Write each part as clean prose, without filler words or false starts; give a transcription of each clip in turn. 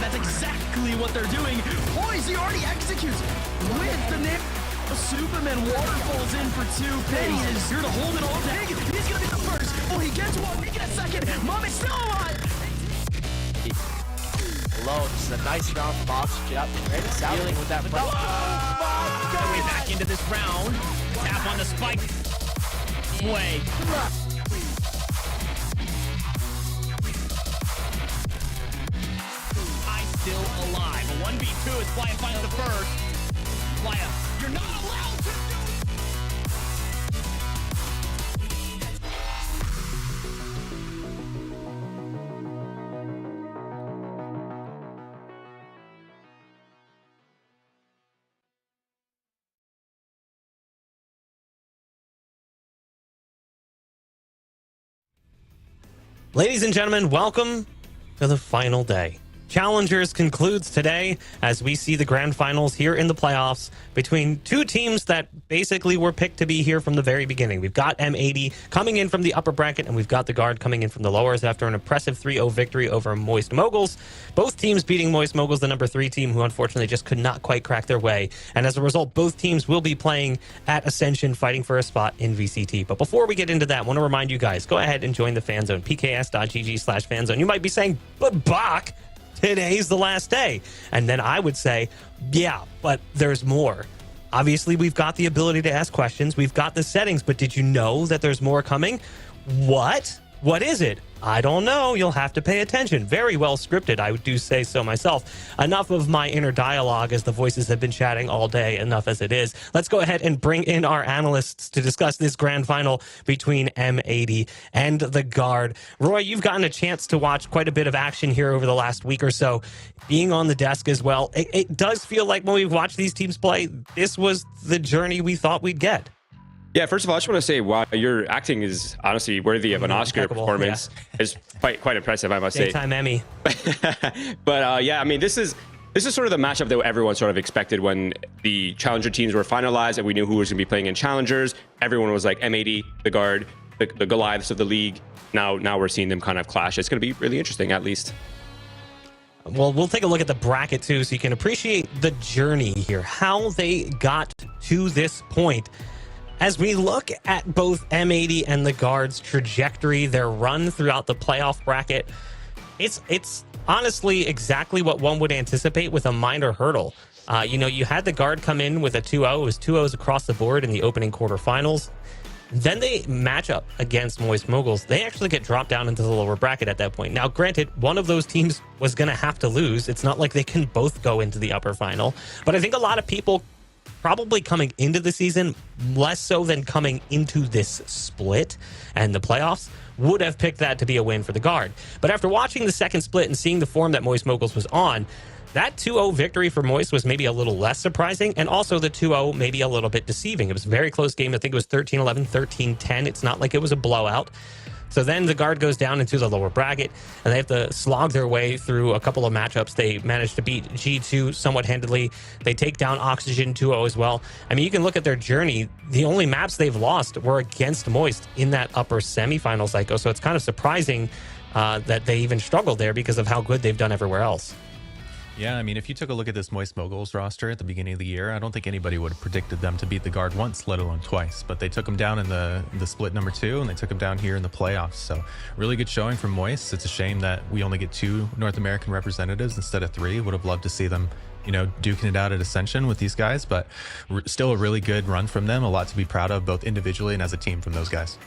That's exactly what they're doing. Boys, he already executes with the name. Superman waterfalls in for 2. Penny is here to hold it all down. He's gonna be the first. Oh, he gets one. He gets a second. Mom is still alive. Low, just a nice round from Oxygen. Great dealing with that. Oh my God! Way back into this round. Tap on the spike. Way. Still alive. A 1v2 as Playa finds the first. Playa, you're not allowed to do it. Ladies and gentlemen, welcome to the final day. Challengers concludes today as we see the grand finals here in the playoffs between two teams that basically were picked to be here from the very beginning. We've got M80 coming in from the upper bracket, and we've got the Guard coming in from the lowers after an impressive 3-0 victory over Moist Moguls. Both teams beating Moist Moguls, the number 3 team, who unfortunately just could not quite crack their way. And as a result, both teams will be playing at Ascension, fighting for a spot in VCT. But before we get into that, I want to remind you guys, go ahead and join the fan zone, pks.gg/fanzone. You might be saying, but Bach, today's the last day. And then I would say, yeah, but there's more. Obviously, we've got the ability to ask questions. We've got the settings, but did you know that there's more coming? What? What is it? I don't know. You'll have to pay attention. Very well scripted, I do say so myself. Enough of my inner dialogue as the voices have been chatting all day, enough as it is. Let's go ahead and bring in our analysts to discuss this grand final between M80 and the Guard. Roy, you've gotten a chance to watch quite a bit of action here over the last week or so, being on the desk as well. It does feel like when we've watched these teams play, this was the journey we thought we'd get. Yeah, first of all, I just want to say, wow, your acting is honestly worthy of an Oscar performance. Yeah. It's quite impressive, I must say. Daytime Emmy. But yeah, I mean, this is sort of the matchup that everyone sort of expected when the Challenger teams were finalized and we knew who was going to be playing in Challengers. Everyone was like M80, the Guard, the Goliaths of the league. Now we're seeing them kind of clash. It's going to be really interesting, at least. Well, we'll take a look at the bracket too, so you can appreciate the journey here, how they got to this point. As we look at both M80 and the Guard's trajectory, their run throughout the playoff bracket, it's honestly exactly what one would anticipate with a minor hurdle. You had the Guard come in with a 2-0. It was 2-0s across the board in the opening quarterfinals. Then they match up against Moist Moguls. They actually get dropped down into the lower bracket at that point. Now, granted, one of those teams was going to have to lose. It's not like they can both go into the upper final. But I think a lot of people probably coming into the season, less so than coming into this split and the playoffs, would have picked that to be a win for the Guard. But after watching the second split and seeing the form that Moist Moguls was on, that 2-0 victory for Moist was maybe a little less surprising, and also the 2-0 maybe a little bit deceiving. It was a very close game. I think it was 13-11, 13-10. It's not like it was a blowout. So then the Guard goes down into the lower bracket, and they have to slog their way through a couple of matchups. They managed to beat G2 somewhat handily. They take down Oxygen 2-0 as well. I mean, you can look at their journey. The only maps they've lost were against Moist in that upper semifinal cycle. So it's kind of surprising that they even struggled there because of how good they've done everywhere else. Yeah, I mean, if you took a look at this Moist Moguls roster at the beginning of the year, I don't think anybody would have predicted them to beat the Guard once, let alone twice. But they took them down in the split number 2, and they took them down here in the playoffs. So really good showing from Moist. It's a shame that we only get 2 North American representatives instead of 3. Would have loved to see them, duking it out at Ascension with these guys. But still a really good run from them. A lot to be proud of, both individually and as a team from those guys.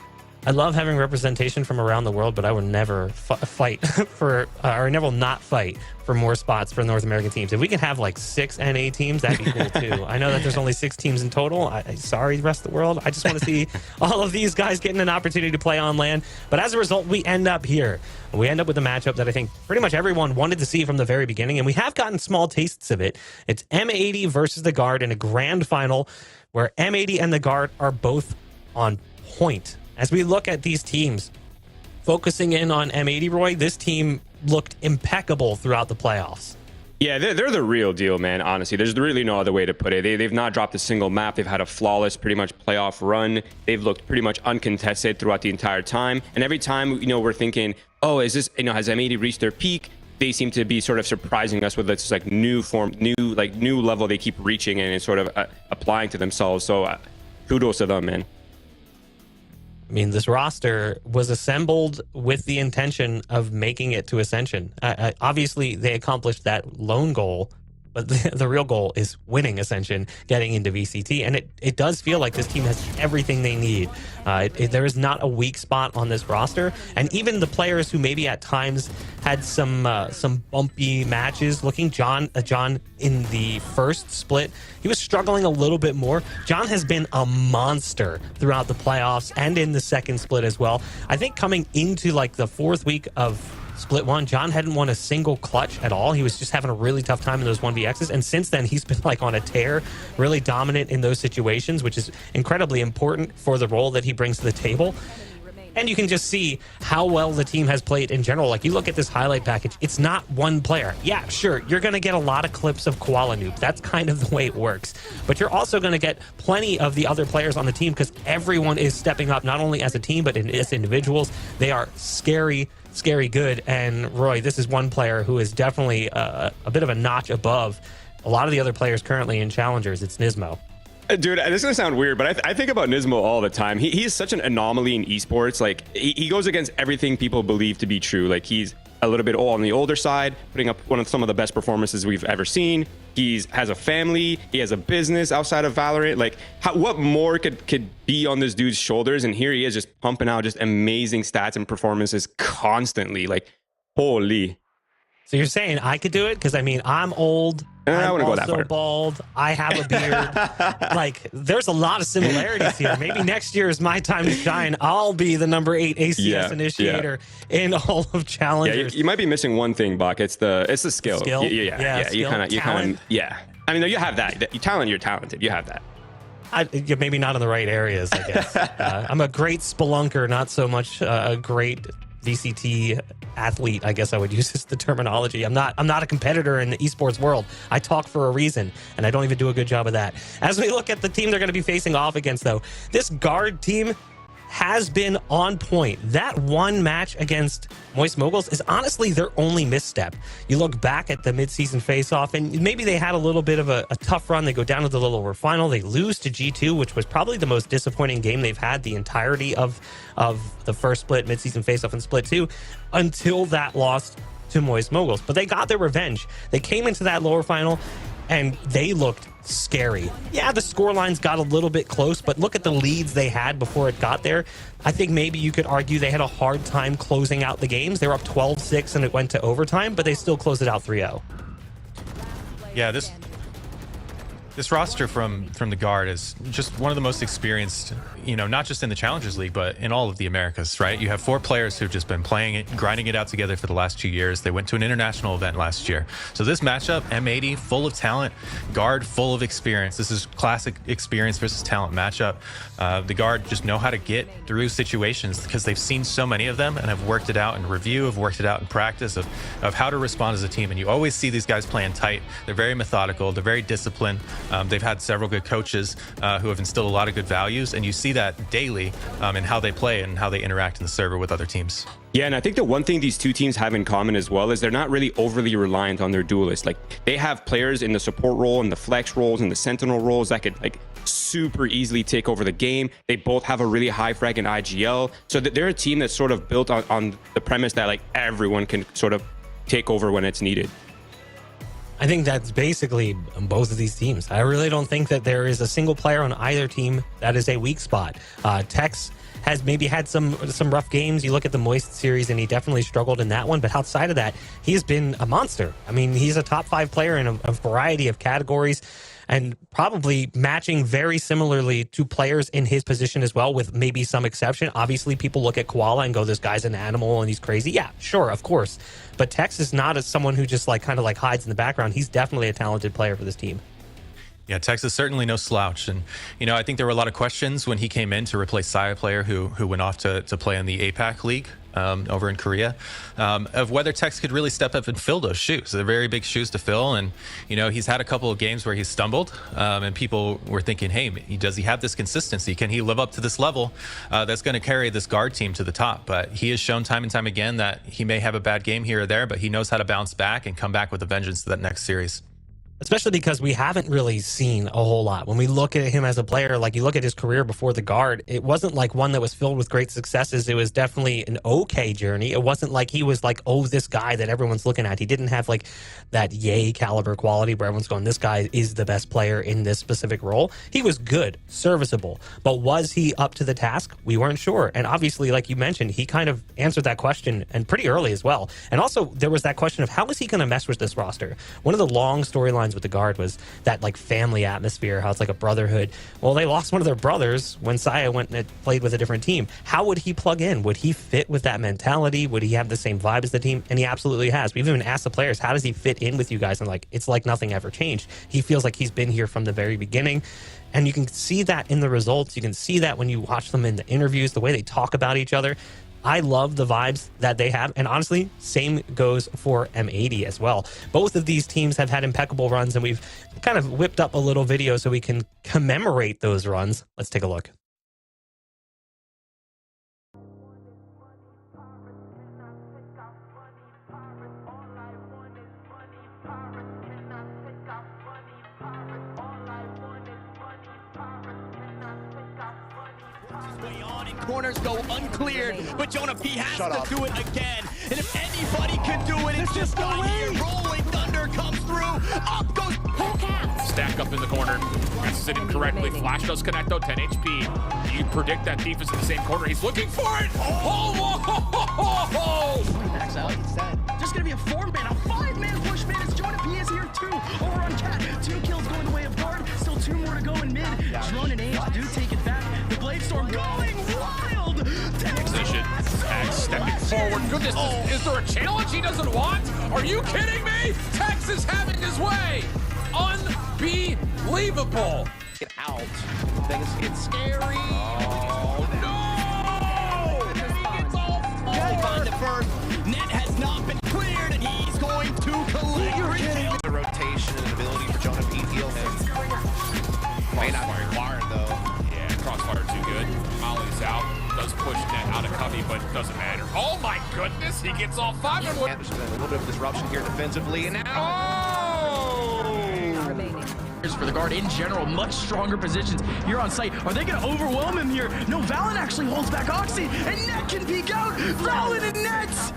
I love having representation from around the world, but I would never fight for, or never will not fight for more spots for North American teams. If we could have like 6 NA teams, that'd be cool too. I know that there's only 6 teams in total. Sorry, the rest of the world. I just want to see all of these guys getting an opportunity to play on LAN. But as a result, we end up here. We end up with a matchup that I think pretty much everyone wanted to see from the very beginning, and we have gotten small tastes of it. It's M80 versus the Guard in a grand final where M80 and the Guard are both on point. As we look at these teams, focusing in on M80, Roy, this team looked impeccable throughout the playoffs. Yeah, they're the real deal, man, honestly. There's really no other way to put it. They've not dropped a single map. They've had a flawless, pretty much, playoff run. They've looked pretty much uncontested throughout the entire time. And every time, we're thinking, oh, is this, has M80 reached their peak? they seem to be sort of surprising us with this like new level they keep reaching and sort of applying to themselves. So kudos to them, man. I mean, this roster was assembled with the intention of making it to Ascension. Obviously, they accomplished that lone goal, but the real goal is winning Ascension, getting into VCT. And it does feel like this team has everything they need. There is not a weak spot on this roster. And even the players who maybe at times had some bumpy matches, looking John in the first split, he was struggling a little bit more. John has been a monster throughout the playoffs and in the second split as well. I think coming into like the fourth week of Split 1, John hadn't won a single clutch at all. He was just having a really tough time in those 1vx's, and since then he's been like on a tear, really dominant in those situations, which is incredibly important for the role that he brings to the table. And you can just see how well the team has played in general. Like, you look at this highlight package, it's not one player. Yeah, sure, you're going to get a lot of clips of Koala Noob. That's kind of the way it works. But you're also going to get plenty of the other players on the team because everyone is stepping up, not only as a team, but as individuals. They are scary good. And Roy, this is one player who is definitely a bit of a notch above a lot of the other players currently in Challengers. It's Nismo. Dude, this is gonna sound weird, but I think about Nismo all the time. He is such an anomaly in esports. Like, he goes against everything people believe to be true. Like, he's a little bit on the older side, putting up some of the best performances we've ever seen. He has a family. He has a business outside of Valorant. Like, what more could be on this dude's shoulders? And here he is, just pumping out just amazing stats and performances constantly. Like, holy. So you're saying I could do it? Because, I mean, I'm old. I wouldn't I'm go that also far. bald. I have a beard. Like, there's a lot of similarities here. Maybe next year is my time to shine. I'll be the number 8 ACS initiator in all of Challengers. Yeah, you might be missing one thing, Buck. It's the skill. Skill? Yeah. Skill, You kind of. Yeah. I mean, you have that. You're talented. You have that. Maybe not in the right areas, I guess. I'm a great spelunker, not so much a great VCT athlete, I guess I would use as the terminology. I'm not a competitor in the esports world. I talk for a reason, and I don't even do a good job of that. As we look at the team they're going to be facing off against, though, this guard team has been on point. That one match against Moist Moguls is honestly their only misstep. You look back at the mid-season face-off, and maybe they had a little bit of a tough run. They go down to the lower final. They lose to G2, which was probably the most disappointing game they've had the entirety of the first split, mid-season face-off and split 2, until that loss to Moist Moguls. But they got their revenge. They came into that lower final, and they looked scary. Yeah, the score lines got a little bit close, but look at the leads they had before it got there. I think maybe you could argue they had a hard time closing out the games. They were up 12-6 and it went to overtime, but they still closed it out 3-0. Yeah, this roster from the guard is just one of the most experienced, not just in the Challengers League, but in all of the Americas, right? You have 4 players who've just been playing it, grinding it out together for the last 2 years. They went to an international event last year. So this matchup, M80, full of talent, guard full of experience. This is classic experience versus talent matchup. The guard just know how to get through situations because they've seen so many of them and have worked it out in review, have worked it out in practice of how to respond as a team. And you always see these guys playing tight. They're very methodical. They're very disciplined. They've had several good coaches who have instilled a lot of good values, and you see that daily in how they play and how they interact in the server with other teams. Yeah, and I think the one thing these two teams have in common as well is they're not really overly reliant on their duelists. Like, they have players in the support role and the flex roles and the sentinel roles that could super easily take over the game. They both have a really high frag in IGL. So they're a team that's sort of built on the premise that everyone can sort of take over when it's needed. I think that's basically both of these teams. I really don't think that there is a single player on either team that is a weak spot. Tex has maybe had some rough games. You look at the Moist series, and he definitely struggled in that one. But outside of that, he's been a monster. I mean, he's a top 5 player in a variety of categories, and probably matching very similarly to players in his position as well, with maybe some exception. Obviously, people look at Koala and go, this guy's an animal and he's crazy. Yeah, sure, of course. But Tex is not as someone who just kind of hides in the background. He's definitely a talented player for this team. Yeah, Tex is certainly no slouch. And, I think there were a lot of questions when he came in to replace Saya player who went off to play in the APAC League over in Korea, of whether Tex could really step up and fill those shoes. They're very big shoes to fill, and you know, he's had a couple of games where he's stumbled, and people were thinking, hey, does he have this consistency? Can he live up to this level that's going to carry this guard team to the top? But he has shown time and time again that he may have a bad game here or there, but he knows how to bounce back and come back with a vengeance to that next series. Especially because we haven't really seen a whole lot. When we look at him as a player, like you look at his career before the guard, it wasn't like one that was filled with great successes. It was definitely an okay journey. It wasn't like he was like, oh, this guy that everyone's looking at. He didn't have like that yay caliber quality where everyone's going, this guy is the best player in this specific role. He was good, serviceable, but was he up to the task? We weren't sure. And obviously, like you mentioned, he kind of answered that question, and pretty early as well. And also there was that question of how is he going to mess with this roster? One of the long storylines with the guard was that like family atmosphere, how it's like a brotherhood. Well, they lost one of their brothers when Saya went and played with a different team. How would he plug in? Would he fit with that mentality? Would he have the same vibe as the team? And he absolutely has. We've even asked the players, how does he fit in with you guys? And like, it's like nothing ever changed. He feels like he's been here from the very beginning. And you can see that in the results. You can see that when you watch them in the interviews, the way they talk about each other. I love the vibes that they have. And honestly, same goes for M80 as well. Both of these teams have had impeccable runs, and we've kind of whipped up a little video so we can commemorate those runs. Let's take a look. Corners go uncleared, but Jonah P has to do it again. And if anybody can do it, it's just guy here. Rolling Thunder comes through. Up goes Stack up in the corner. Guesses it incorrectly. Flash does connect though. 10 HP. You predict that thief is in the same corner. He's looking for it. Backs out. Just gonna be a 4-man, a 5-man push man as Jonah P is here too. Over on Cat. 2 kills going the way of guard. Still 2 more to go in mid. Drone and Age do take it back. The Blade Storm going wild. Position. Tex stepping forward. Goodness, is there a challenge he doesn't want? Are you kidding me? Tex is having his way. Unbelievable. Get out. It's scary. Oh no! It's all Find the first. Net has not been cleared, and he's going to collect. The rotation and ability for Jonah P. Heal him. May not be required though. Yeah, crossfire too good. Molly's out. Does push Net out of Covey, but doesn't matter. Oh my goodness, he gets all 5 in one. There's been a little bit of disruption here defensively, and now. For the guard in general, much stronger positions here on site. Are they going to overwhelm him here? No, Valen actually holds back Oxy, and Net can peek out. Valen and Net!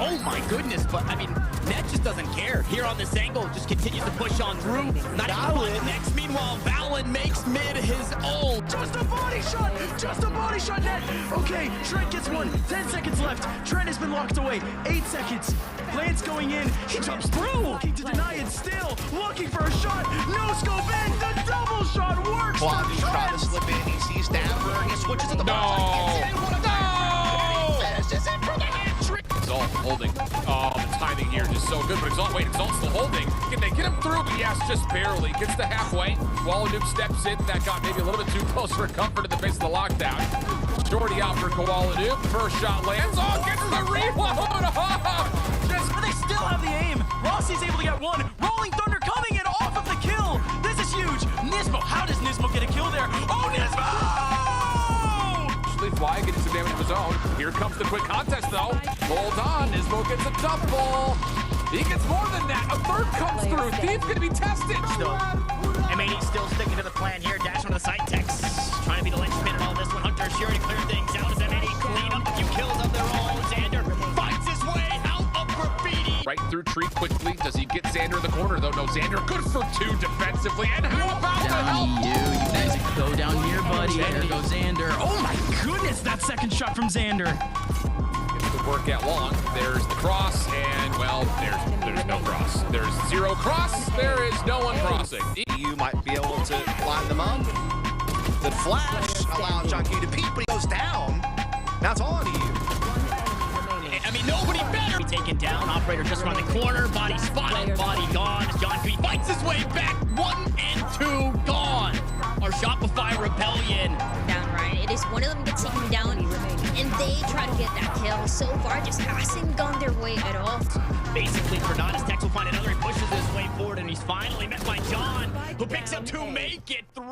Oh my goodness, but I mean, Net just doesn't care. Here on this angle, just continues to push on through. Not even next. Meanwhile, Valen makes mid his own. Just a body shot! Just a body shot, Net! Okay, Trent gets one. 10 seconds left. Trent has been locked away. 8 seconds. Lance going in. He jumps through. Looking to deny it still. Looking for a shot. No scope in. The double shot works for He's trying to Trent. slip in. He sees Dapper. He switches to the Finishes it for the hat-trick. Exalt holding. Oh, the timing here is so good, but Exalt's still holding. Can they get him through? But yes, just barely. Gets to halfway. Koala steps in. That got maybe a little bit too close for comfort in the face of the lockdown. Shorty out for Koala. First shot lands. Oh, gets the reload. But they still have the aim. Rossi's able to get one. Rolling Thunder coming in off of the kill. This is huge. Nismo, how does Nismo get a kill there? Oh, Nismo! Fly getting some damage of his own. Here comes the quick contest though. Hold on, Nismo gets a double. He gets more than that. A third comes through. Thief's gonna be tested. Still, M80 still sticking to the plan here. Dash on the side. Tex trying to be the linchpin in all this one. Hunter sure to clear things out as M80 clean up a few kills of their own. Xander fights his way out of graffiti. Right through tree quickly. Does he get Xander in the corner though? No, Xander good for 2 defensively. And how about the help? You guys go down here, buddy. There goes Xander. Oh my goodness, that second shot from Xander. Gets the work out long. There's the cross, and well, there's no cross. There's 0 cross. There is no one crossing. You might be able to line them up. The flash allowed Junkie to peek, but he goes down. Now it's on to you. I mean, nobody better be taken down. Operator just around the corner. Body spotted. Body gone. As John P fights his way back. 1 and 2 gone. Our Shopify Rebellion. Down right. It is one of them gets taken down, and they try to get get that kill. So far, just hasn't gone their way at all. Basically, Fernandez Tex will find another. He pushes his way forward, and he's finally met by John, who picks up 2, make it 3.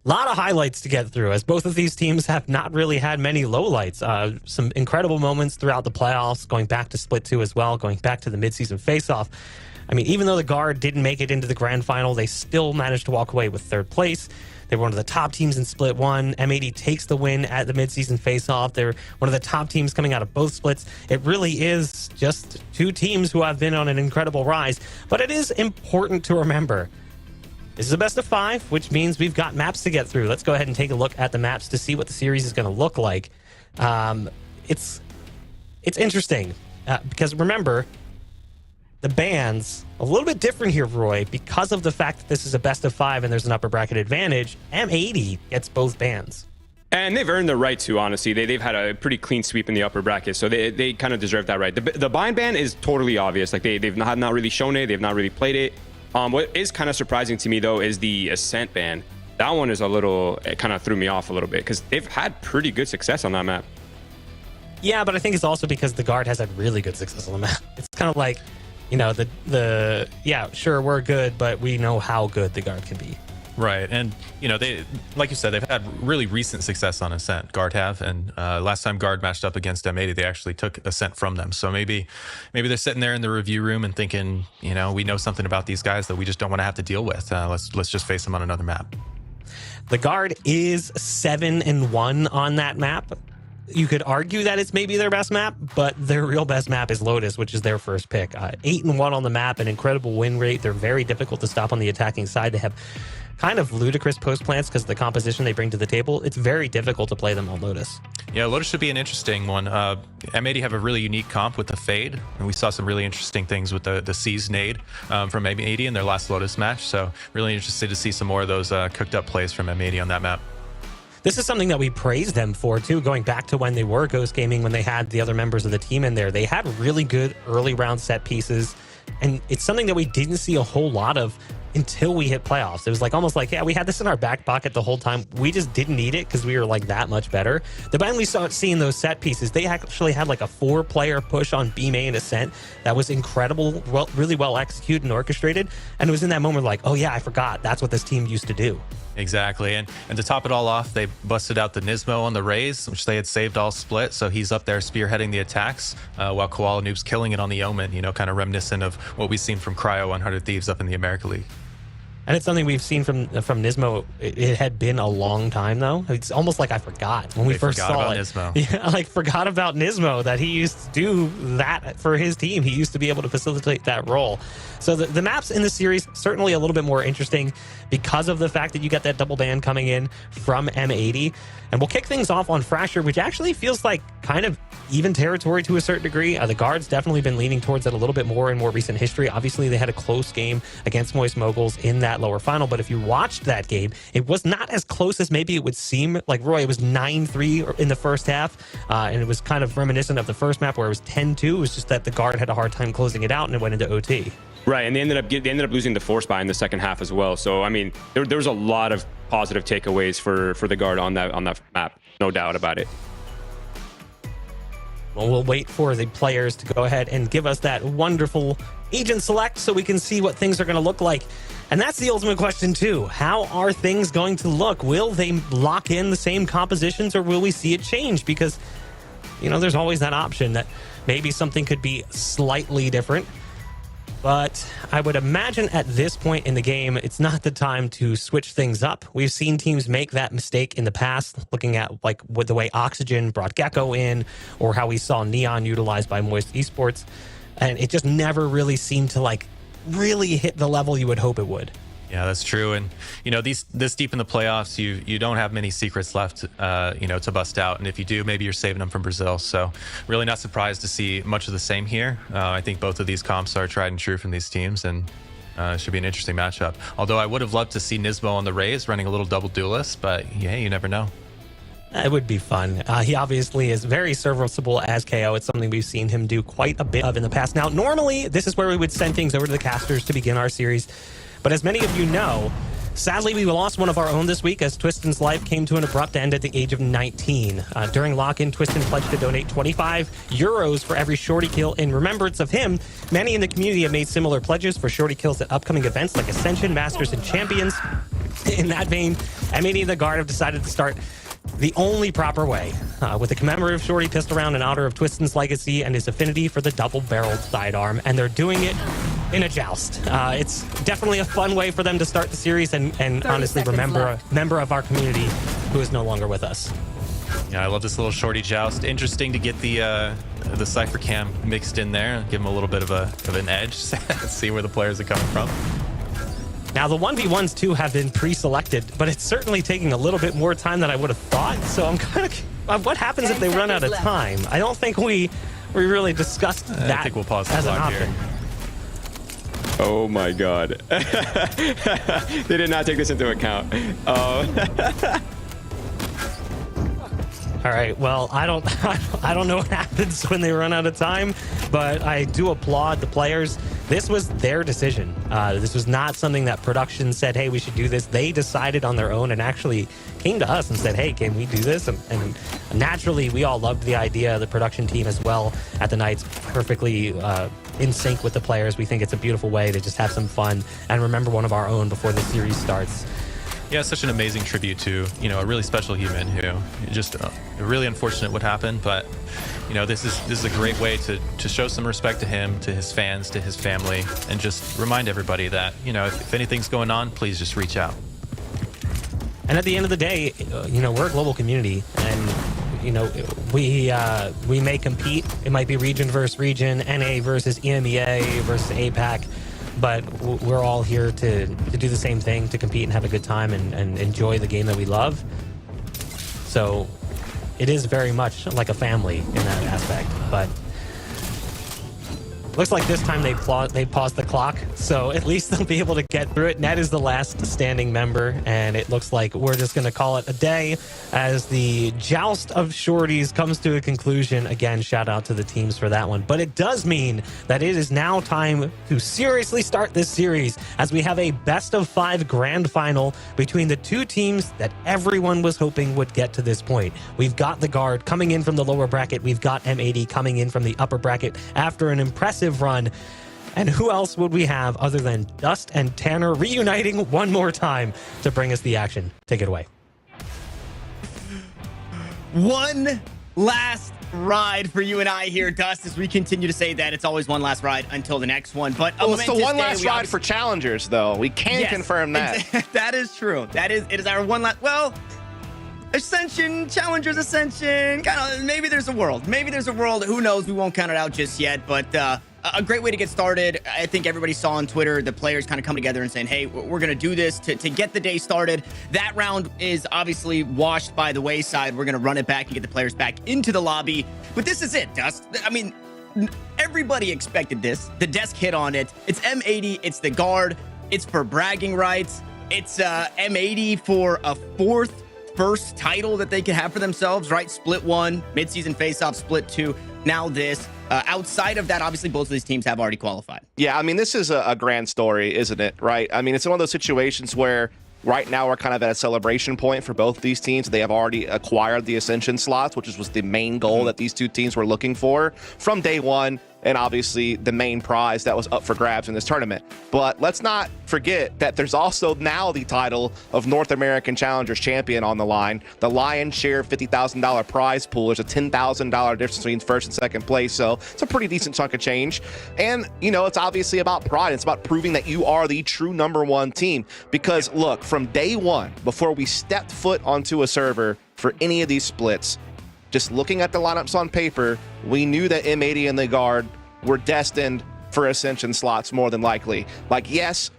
A lot of highlights to get through, as both of these teams have not really had many lowlights. Some incredible moments throughout the playoffs, going back to Split 2 as well, going back to the mid-season face-off. I mean, even though the Guard didn't make it into the grand final, they still managed to walk away with 3rd place. They were one of the top teams in Split 1. M80 takes the win at the mid-season face-off. They're one of the top teams coming out of both splits. It really is just 2 teams who have been on an incredible rise. But it is important to remember, this is a best of 5, which means we've got maps to get through. Let's go ahead and take a look at the maps to see what the series is going to look like. It's interesting because remember, the bans a little bit different here, Roy, because of the fact that this is a best of 5 and there's an upper bracket advantage. M80 gets both bans. And they've earned the right to, honestly. They've had a pretty clean sweep in the upper bracket, so they kind of deserve that right. The bind ban is totally obvious. Like they've not really shown it. They've not really played it. What is kind of surprising to me, though, is the Ascent ban. That one is it kind of threw me off a little bit because they've had pretty good success on that map. Yeah, but I think it's also because the Guard has had really good success on the map. It's kind of like, you know, yeah, sure, we're good, but we know how good the Guard can be. Right, and you know, they, like you said, they've had really recent success on Ascent. Guard have, and last time Guard matched up against M80, they actually took Ascent from them. So maybe they're sitting there in the review room and thinking, you know, we know something about these guys that we just don't want to have to deal with. Let's just face them on another map. The Guard is 7-1 on that map. You could argue that it's maybe their best map, but their real best map is Lotus, which is their first pick. 8-1 on the map, an incredible win rate. They're very difficult to stop on the attacking side. They have kind of ludicrous post plants because of the composition they bring to the table. It's very difficult to play them on Lotus. Yeah, Lotus should be an interesting one. M80 have a really unique comp with the Fade, and we saw some really interesting things with the Seize Nade from M80 in their last Lotus match. So really interested to see some more of those cooked up plays from M80 on that map. This is something that we praised them for, too, going back to when they were Ghost Gaming, when they had the other members of the team in there. They had really good early round set pieces, and it's something that we didn't see a whole lot of until we hit playoffs. It was like almost like, yeah, we had this in our back pocket the whole time. We just didn't need it because we were like that much better. The moment we started seeing those set pieces, they actually had like a 4-player push on B main Ascent that was incredible, really well executed and orchestrated. And it was in that moment like, oh yeah, I forgot. That's what this team used to do. Exactly, and to top it all off, they busted out the Nismo on the Raze, which they had saved all split, so he's up there spearheading the attacks, while Koala Noob's killing it on the Omen, you know, kind of reminiscent of what we've seen from Cryo 100 Thieves up in the America League. And it's something we've seen from Nismo. It had been a long time, though. It's almost like I forgot when we first saw it. Nismo. Yeah, like forgot about Nismo, that he used to do that for his team. He used to be able to facilitate that role. So the maps in the series, certainly a little bit more interesting because of the fact that you got that double ban coming in from M80. And we'll kick things off on Fracture, which actually feels like kind of even territory to a certain degree. The Guard's definitely been leaning towards it a little bit more in more recent history. Obviously, they had a close game against Moist Moguls in that lower final, but if you watched that game, it was not as close as maybe it would seem. Like, Roy, it was 9-3 in the first half, and it was kind of reminiscent of the first map where it was 10-2. It was just that the Guard had a hard time closing it out, and it went into OT. Right, and they ended up losing the force buy in the second half as well. So I mean, there was a lot of positive takeaways for the Guard on that map, no doubt about it. Well, we'll wait for the players to go ahead and give us that wonderful agent select so we can see what things are going to look like. And that's the ultimate question, too. How are things going to look? Will they lock in the same compositions, or will we see it change? Because, you know, there's always that option that maybe something could be slightly different. But I would imagine at this point in the game, it's not the time to switch things up. We've seen teams make that mistake in the past, looking at like with the way Oxygen brought Gecko in, or how we saw Neon utilized by Moist Esports. And it just never really seemed to like really hit the level you would hope it would. Yeah, that's true. And, you know, this deep in the playoffs, you don't have many secrets left, you know, to bust out. And if you do, maybe you're saving them from Brazil. So really not surprised to see much of the same here. I think both of these comps are tried and true from these teams, and it should be an interesting matchup. Although I would have loved to see Nismo on the Raze running a little double duelist, but yeah, you never know. It would be fun. He obviously is very serviceable as KO. It's something we've seen him do quite a bit of in the past. Now, normally, this is where we would send things over to the casters to begin our series. But as many of you know, Sadly, we lost one of our own this week as Twiston's life came to an abrupt end at the age of 19. During lock-in, Twiston pledged to donate 25 euros for every shorty kill in remembrance of him. Many in the community have made similar pledges for shorty kills at upcoming events like Ascension, Masters, and Champions. In that vein, M80 and the Guard have decided to start the only proper way, with a commemorative shorty pistol round in honor of Twiston's legacy and his affinity for the double-barreled sidearm, and they're doing it in a joust. It's definitely a fun way for them to start the series and honestly remember a member of our community who is no longer with us. Yeah, I love this little shorty joust. Interesting to get the Cypher Cam mixed in there, give them a little bit of an edge, see where the players are coming from. Now, the 1v1s, too, have been pre-selected, but it's certainly taking a little bit more time than I would have thought. So I'm kind of... what happens if they run out of time? I don't think we really discussed that. I think we'll pause the as an clock option. here. Oh my God. They did not take this into account. All right. Well, I don't know what happens when they run out of time, but I do applaud the players. This was their decision. This was not something that production said, hey, we should do this. They decided on their own and actually came to us and said, hey, can we do this? And naturally, we all loved the idea. The production team as well at the Knights, perfectly in sync with the players. We think it's a beautiful way to just have some fun and remember one of our own before the series starts. Yeah, it's such an amazing tribute to, a really special human who just really unfortunate what happened, but this is a great way to show some respect to him, to his fans, to his family, and just remind everybody that, if anything's going on, please just reach out. And at the end of the day, we're a global community, and we may compete. It might be region versus region, NA versus EMEA versus APAC. But we're all here to do the same thing, to compete and have a good time and enjoy the game that we love. So it is very much like a family in that aspect. But looks like this time they paused the clock, so at least they'll be able to get through it. Ned is the last standing member, and it looks like we're just going to call it a day as the joust of shorties comes to a conclusion. Again, shout out to the teams for that one. But it does mean that it is now time to seriously start this series as we have a best-of-5 grand final between the two teams that everyone was hoping would get to this point. We've got the Guard coming in from the lower bracket. We've got M80 coming in from the upper bracket after an impressive run. And who else would we have other than Dust and Tanner reuniting one more time to bring us the action? Take it away. One last ride for you and I here, Dust, as we continue to say that it's always one last ride until the next one. But it's the one last ride for challengers, though. We can confirm that. That is true. It is our one last. Well, Ascension, Challengers Ascension, kind of, maybe there's a world. Maybe there's a world. Who knows? We won't count it out just yet. But a great way to get started. I think everybody saw on Twitter the players kind of come together and saying, hey, we're going to do this to get the day started. That round is obviously washed by the wayside. We're going to run it back and get the players back into the lobby. But this is it, Dust. I mean, everybody expected this. The desk hit on it. It's M80. It's the Guard. It's for bragging rights. It's M80 for a first title that they could have for themselves, right? Split 1, mid-season face-off, split 2, now this. Outside of that, obviously, both of these teams have already qualified. Yeah, I mean, this is a grand story, isn't it? Right? I mean, it's one of those situations where right now we're kind of at a celebration point for both these teams. They have already acquired the Ascension slots, which was the main goal that these two teams were looking for from day one. And obviously the main prize that was up for grabs in this tournament. But let's not forget that there's also now the title of North American Challengers Champion on the line. The lion's share $50,000 prize pool. There's a $10,000 difference between first and second place. So it's a pretty decent chunk of change. And, it's obviously about pride. It's about proving that you are the true #1 team. Because look, from day one, before we stepped foot onto a server for any of these splits, just looking at the lineups on paper, we knew that M80 and the Guard were destined for Ascension slots more than likely. Like, yes,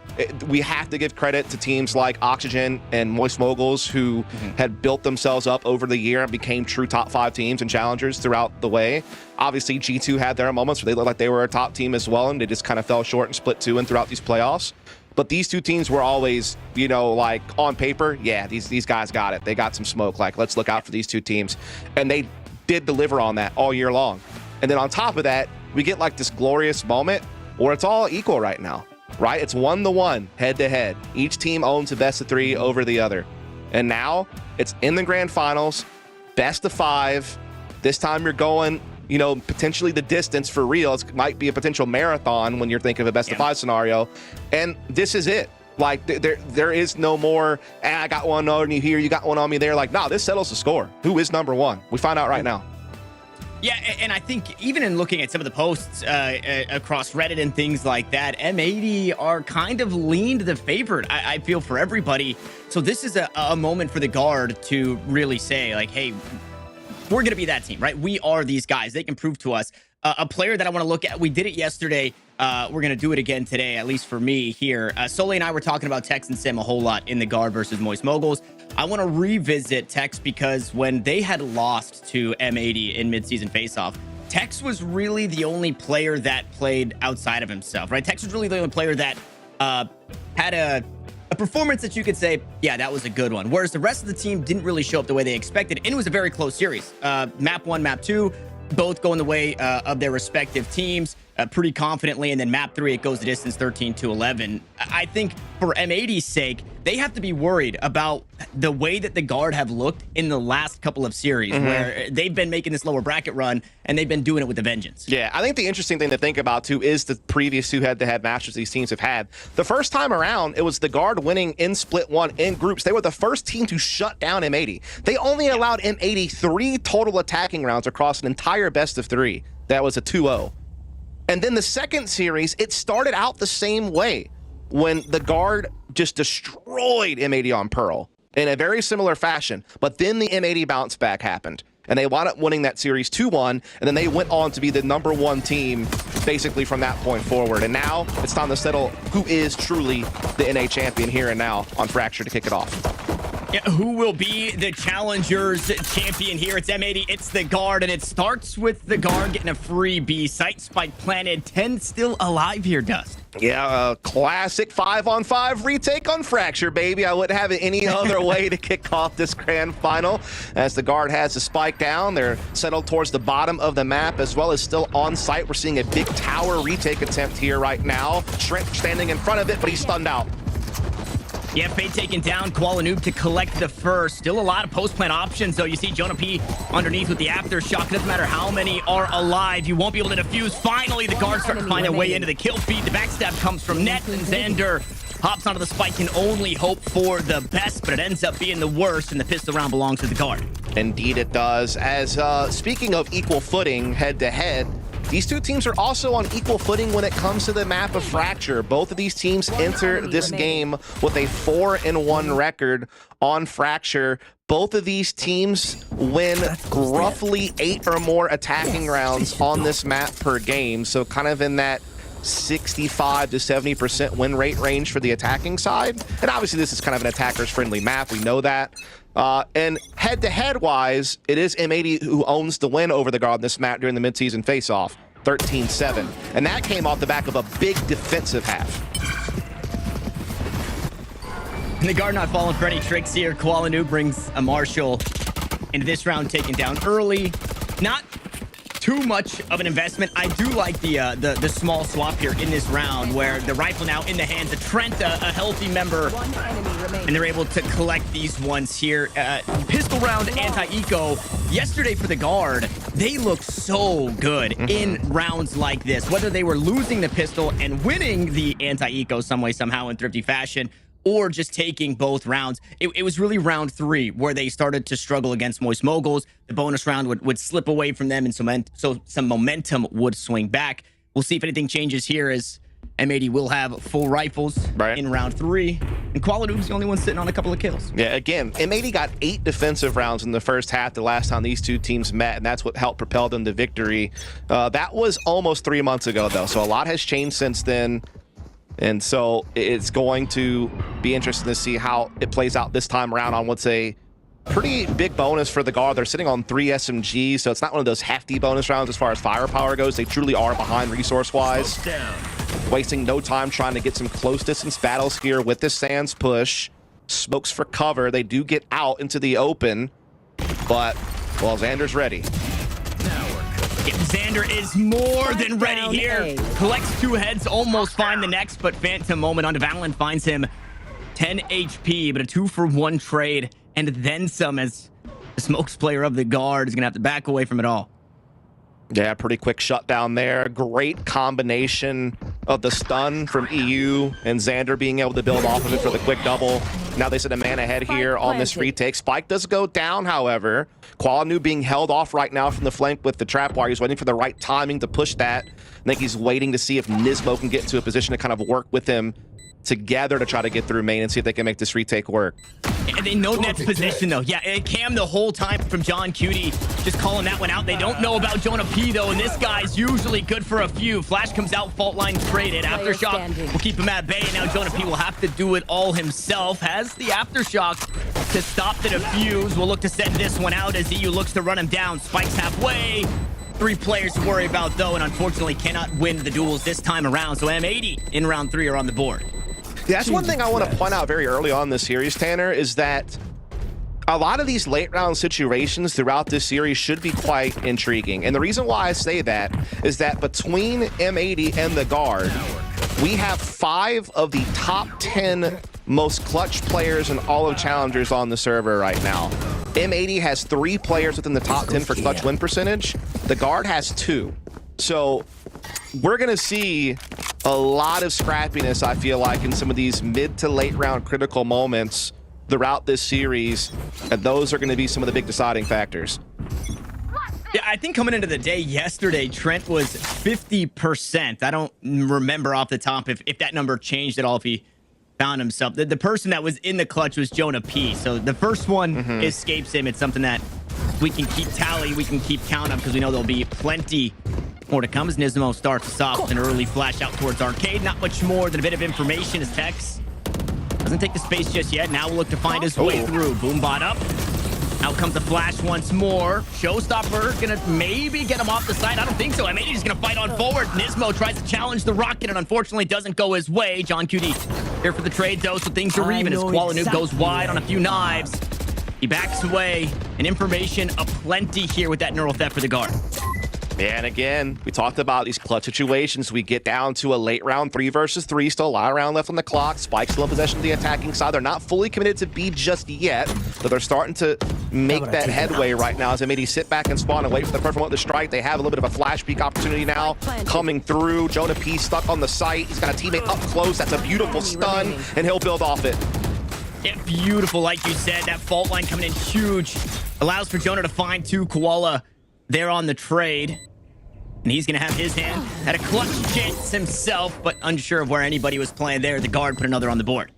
we have to give credit to teams like Oxygen and Moist Moguls who had built themselves up over the year and became true top 5 teams and challengers throughout the way. Obviously, G2 had their moments where they looked like they were a top team as well, and they just kind of fell short and split 2 and throughout these playoffs. But these two teams were always, like on paper, yeah, these guys got it. They got some smoke. Like, let's look out for these two teams. And they did deliver on that all year long. And then on top of that, we get like this glorious moment where it's all equal right now. right? It's 1-1 head-to-head. Each team owns a best of 3 over the other. And now it's in the grand finals, best of 5. This time you're going, you know, potentially the distance for real. It might be a potential marathon when you're thinking of a best of 5 scenario. And this is it. Like, there is no more, I got one on you here, you got one on me there. Like, nah, this settles the score. Who is number 1? We find out right now. Yeah, and I think even in looking at some of the posts across Reddit and things like that, M80 are kind of leaned the favorite, I feel, for everybody. So this is a moment for the Guard to really say, like, hey, we're going to be that team, right? We are these guys. They can prove to us. A player that I want to look at, we did it yesterday. We're going to do it again today, at least for me here. Sole and I were talking about Tex and Sim a whole lot in the Guard versus Moist Moguls. I want to revisit Tex because when they had lost to M80 in mid-season face-off, Tex was really the only player that played outside of himself, right? Tex was really the only player that had a performance that you could say, yeah, that was a good one. Whereas the rest of the team didn't really show up the way they expected. And it was a very close series. Map 1, Map 2, both going the way of their respective teams pretty confidently. And then Map 3, it goes the distance 13-11. I think for M80's sake, they have to be worried about the way that the Guard have looked in the last couple of series where they've been making this lower bracket run and they've been doing it with a vengeance. Yeah, I think the interesting thing to think about, too, is the previous 2 head-to-head matches these teams have had. The first time around, it was the Guard winning in Split 1 in groups. They were the first team to shut down M80. They only allowed M80 3 total attacking rounds across an entire best of 3. That was a 2-0. And then the second series, it started out the same way when the Guard just destroyed M80 on Pearl in a very similar fashion. But then the M80 bounce back happened, and they wound up winning that series 2-1, and then they went on to be the number 1 team basically from that point forward. And now it's time to settle who is truly the NA champion here and now on Fracture to kick it off. Yeah, who will be the Challengers champion here? It's M80, it's the Guard, and it starts with the Guard getting a free B. Sight spike planted, 10 still alive here, Dust. Yeah, a classic 5-on-5 retake on Fracture, baby. I wouldn't have it any other way to kick off this grand final. As the Guard has the spike down, they're settled towards the bottom of the map, as well as still on site. We're seeing a big tower retake attempt here right now. Shrink standing in front of it, but he's stunned out. Yeah, Fade taken down, Koala Noob to collect the first. Still a lot of post-plant options, though. You see Jonah P underneath with the aftershock. It doesn't matter how many are alive. You won't be able to defuse. Finally, the Guards start to find their way into the kill feed. The backstab comes from Net, and Xander hops onto the spike. Can only hope for the best, but it ends up being the worst, and the pistol round belongs to the Guard. Indeed it does. As speaking of equal footing head-to-head, these 2 teams are also on equal footing when it comes to the map of Fracture. Both of these teams enter this game with a 4-1 record on Fracture. Both of these teams win roughly 8 or more attacking rounds on this map per game. So kind of in that 65 to 70% win rate range for the attacking side. And obviously this is kind of an attacker's friendly map. We know that. And head-to-head wise, it is M80 who owns the win over the Guard on this map during the mid-season face-off, 13-7. And that came off the back of a big defensive half. And the Guard not falling for any tricks here. Koala Noob brings a Marshall into this round, taken down early. Not too much of an investment. I do like the small swap here in this round where the rifle now in the hands of Trent, a healthy member, and they're able to collect these ones here. Pistol round anti-eco. Yesterday for the Guard, they look so good in rounds like this, whether they were losing the pistol and winning the anti-eco some way, somehow in thrifty fashion, or just taking both rounds. It was really round 3 where they started to struggle against Moist Moguls. The bonus round would slip away from them, and so some momentum would swing back. We'll see if anything changes here, as M80 will have full rifles in round 3, and Koala Noob's the only one sitting on a couple of kills. Yeah, again, M80 got 8 defensive rounds in the first half the last time these 2 teams met, and that's what helped propel them to victory. That was almost 3 months ago, though, so a lot has changed since then. And so it's going to be interesting to see how it plays out this time around on what's a pretty big bonus for the Guard. They're sitting on 3 SMGs, so it's not one of those hefty bonus rounds as far as firepower goes. They truly are behind resource-wise. Wasting no time trying to get some close-distance battles here with this Sands push. Smokes for cover. They do get out into the open, but, well, Xander's ready. Xander is more than ready here. Collects 2 heads, almost find the next, but Phantom Moment onto VALORANT finds him 10 HP, but a 2-for-1 trade, and then some, as the smokes player of the guard is going to have to back away from it all. Yeah, pretty quick shutdown there. Great combination of the stun from EU and Xander being able to build off of it for the quick double. Now they sit a man ahead here on this retake. Spike does go down, however. Qualanu being held off right now from the flank with the trap wire. He's waiting for the right timing to push that. I think he's waiting to see if Nismo can get into a position to kind of work with him together to try to get through main and see if they can make this retake work. And they know Net's position, though. Yeah, it Cam the whole time from John Cutie, just calling that one out. They don't know about Jonah P, though, and this guy's usually good for a few. Flash comes out, fault line traded. Aftershock will keep him at bay, and now Jonah P will have to do it all himself. Has the Aftershock to stop the defuse. We'll look to send this one out as EU looks to run him down. Spike's halfway. 3 players to worry about, though, and unfortunately cannot win the duels this time around. So M80 in round 3 are on the board. Yeah, that's one thing I want to point out very early on in the series, Tanner, is that a lot of these late round situations throughout this series should be quite intriguing. And the reason why I say that is that between M80 and the guard, we have 5 of the top 10 most clutch players in all of challengers on the server right now. M80 has 3 players within the top 10 for clutch win percentage. The guard has 2. So we're going to see a lot of scrappiness, I feel like, in some of these mid to late round critical moments throughout this series. And those are going to be some of the big deciding factors. Yeah, I think coming into the day yesterday, Trent was 50%. I don't remember off the top if that number changed at all, if he found himself. The person that was in the clutch was Jonah P. So the first one escapes him. It's something that we can keep tally, we can keep count of, because we know there'll be plenty more to come as Nismo starts us off with an early flash out towards Arcade. Not much more than a bit of information as Tex doesn't take the space just yet. Now we'll look to find his way through. Boombot up. Out comes the flash once more. Showstopper gonna maybe get him off the side. I don't think so. M80's gonna fight on forward. Nismo tries to challenge the rocket and unfortunately doesn't go his way. John Cutie here for the trade though, so things are even as Qualanoob goes wide on a few knives. He backs away, and information aplenty here with that neural theft for the guard. Yeah, and again, we talked about these clutch situations. We get down to a late round 3 versus 3, still a lot of round left on the clock. Spike's still in possession of the attacking side. They're not fully committed to B just yet, but they're starting to make that headway right now as they maybe sit back and spawn and wait for the perfect moment to strike. They have a little bit of a flash peek opportunity now coming through. Jonah P stuck on the site. He's got a teammate up close. That's a beautiful stun, and he'll build off it. Yeah, beautiful, like you said. That fault line coming in huge. Allows for Jonah to find 2. Koala there on the trade. And he's going to have his hand at a clutch chance himself, but unsure of where anybody was playing there. The guard put another on the board.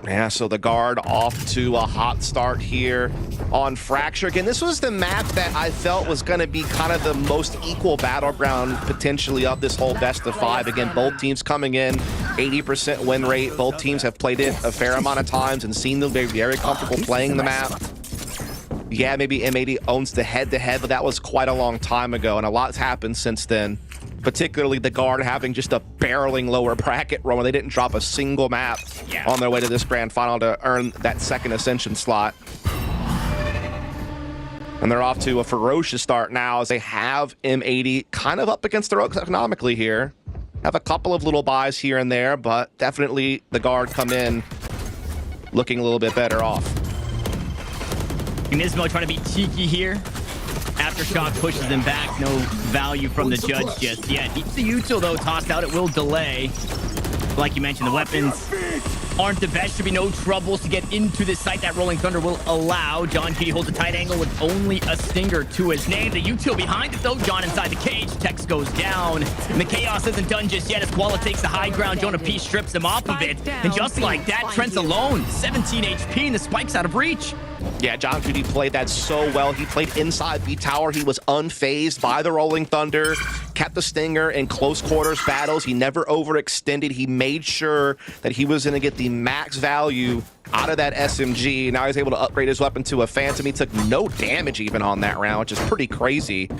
Yeah, so the guard off to a hot start here on Fracture. Again, this was the map that I felt was going to be kind of the most equal battleground potentially of this whole best of 5. Again, both teams coming in 80% win rate. Both teams have played it a fair amount of times and seen them very, very comfortable playing the map. Yeah, maybe M80 owns the head-to-head, but that was quite a long time ago, and a lot's happened since then. Particularly the guard having just a barreling lower bracket run where they didn't drop a single map on their way to this grand final to earn that second Ascension slot. And they're off to a ferocious start now as they have M80 kind of up against the ropes economically here. Have a couple of little buys here and there, but definitely the guard come in looking a little bit better off. Nismo trying to be cheeky here. Aftershock pushes him back. No value from the judge just yet. Keeps the util, though, tossed out. It will delay. Like you mentioned, the weapons aren't the best. Should be no troubles to get into this site that Rolling Thunder will allow. John Cutie holds a tight angle with only a stinger to his name. The util behind it, though. John inside the cage. Tex goes down. And the chaos isn't done just yet as Koala takes the high ground. Jonah P strips him off of it. And just like that, Trent's alone. 17 HP and the spike's out of reach. Yeah, John Cutie played that so well. He played inside B Tower. He was unfazed by the Rolling Thunder, kept the stinger in close quarters battles. He never overextended. He made sure that he was going to get the max value out of that SMG. Now he's able to upgrade his weapon to a Phantom. He took no damage even on that round, which is pretty crazy.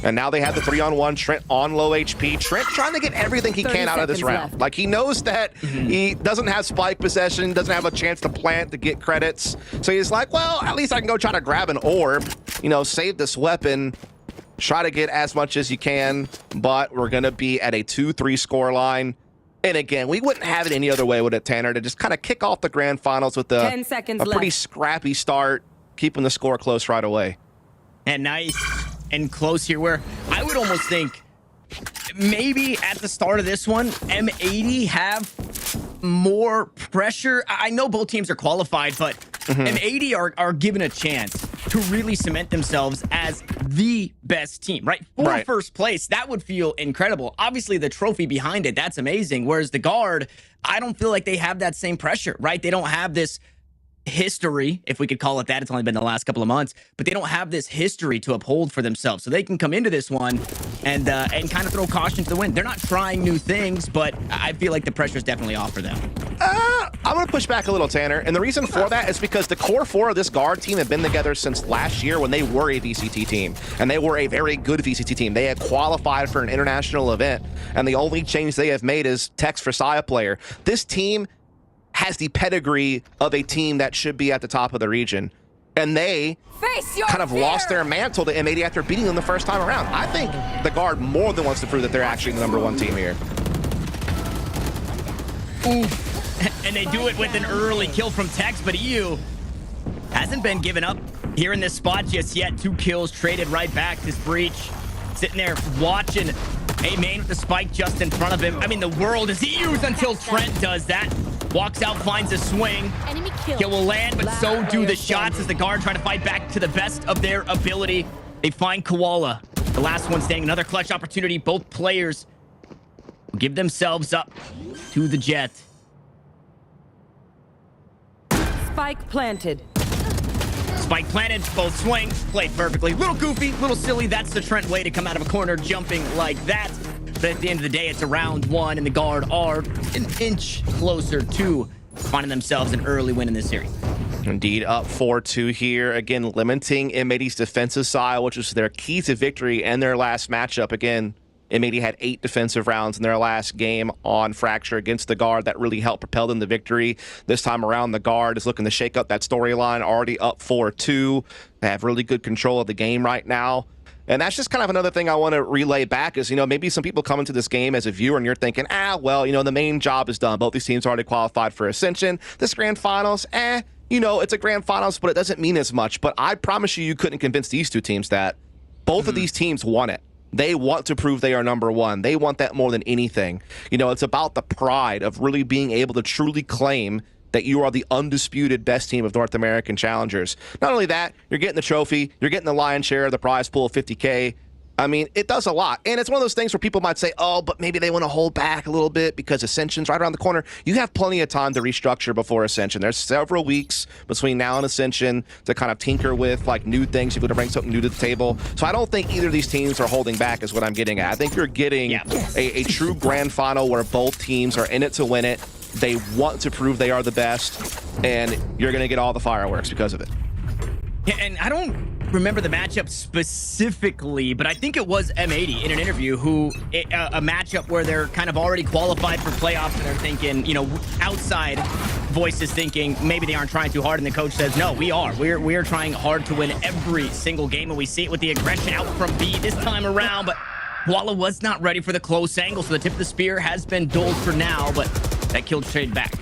And now they have the 3-on-1. Trent on low HP. Trent trying to get everything he can out of this round. Like, he knows that he doesn't have spike possession, doesn't have a chance to plant to get credits. So he's like, well, at least I can go try to grab an orb, you know, save this weapon. try to get as much as you can, but we're going to be at a 2-3 score line. And again, we wouldn't have it any other way, would it, Tanner, to just kind of kick off the grand finals with a 10 seconds pretty left. scrappy start, keeping the score close right away. And nice and close here, where I would almost think maybe at the start of this one, M80 have more pressure. I know both teams are qualified, but M80 are given a chance to really cement themselves as the best team, right? For first place, that would feel incredible. Obviously, the trophy behind it, that's amazing. Whereas the Guard, I don't feel like they have that same pressure, right? They don't have this history, if we could call it that. It's only been the last couple of months, but they don't have this history to uphold for themselves. So they can come into this one and kind of throw caution to the wind. They're not trying new things, but I feel like the pressure is definitely off for them. I'm going to push back a little, Tanner. And the reason for that is because the core four of this Guard team have been together since last year when they were a VCT team. And they were a very good VCT team. They had qualified for an international event. And the only change they have made is Tex for Saya player. This team has the pedigree of a team that should be at the top of the region. And they kind of lost their mantle to M80 after beating them the first time around. I think the Guard more than wants to prove that they're actually the #1 team here. And they do it with an early kill from Tex, but EU hasn't been given up here in this spot just yet. 2 kills traded right back. This Breach sitting there watching a main with the spike just in front of him. I mean, the world is EU's until Trent does that. Walks out, finds a swing. Enemy kill. Kill will land, but so do the shots as the Guard trying to fight back to the best of their ability. They find Koala, the last one staying. Another clutch opportunity. Both players will give themselves up to the Jet. Spike planted. Spike planted, both swing, played perfectly. Little goofy, little silly. That's the Trent way to come out of a corner, jumping like that. But at the end of the day, it's a round 1, and the Guard are an inch closer to finding themselves an early win in this series. Indeed, up 4-2 here. Again, limiting M80's defensive side, which was their key to victory in their last matchup. Again, M80 had 8 defensive rounds in their last game on Fracture against the Guard. That really helped propel them to victory. This time around, the Guard is looking to shake up that storyline, already up 4-2. They have really good control of the game right now. And that's just kind of another thing I want to relay back is, maybe some people come into this game as a viewer and you're thinking, well, the main job is done. Both these teams already qualified for Ascension. This grand finals, it's a grand finals, but it doesn't mean as much. But I promise you couldn't convince these two teams that both of these teams want it. They want to prove they are #1. They want that more than anything. It's about the pride of really being able to truly claim that you are the undisputed best team of North American challengers. Not only that, you're getting the trophy, you're getting the lion's share of the prize pool of 50K. I mean, it does a lot. And it's one of those things where people might say, but maybe they want to hold back a little bit because Ascension's right around the corner. You have plenty of time to restructure before Ascension. There's several weeks between now and Ascension to kind of tinker with new things. You're going to bring something new to the table. So I don't think either of these teams are holding back is what I'm getting at. I think you're getting a true grand final where both teams are in it to win it. They want to prove they are the best, and you're going to get all the fireworks because of it. Yeah, and I don't remember the matchup specifically, but I think it was M80 in an interview a matchup where they're kind of already qualified for playoffs and they're thinking, outside voices thinking maybe they aren't trying too hard, and the coach says, no, we are. We're trying hard to win every single game, and we see it with the aggression out from B this time around, but Koala was not ready for the close angle, so the tip of the spear has been dulled for now, but that kill trade back.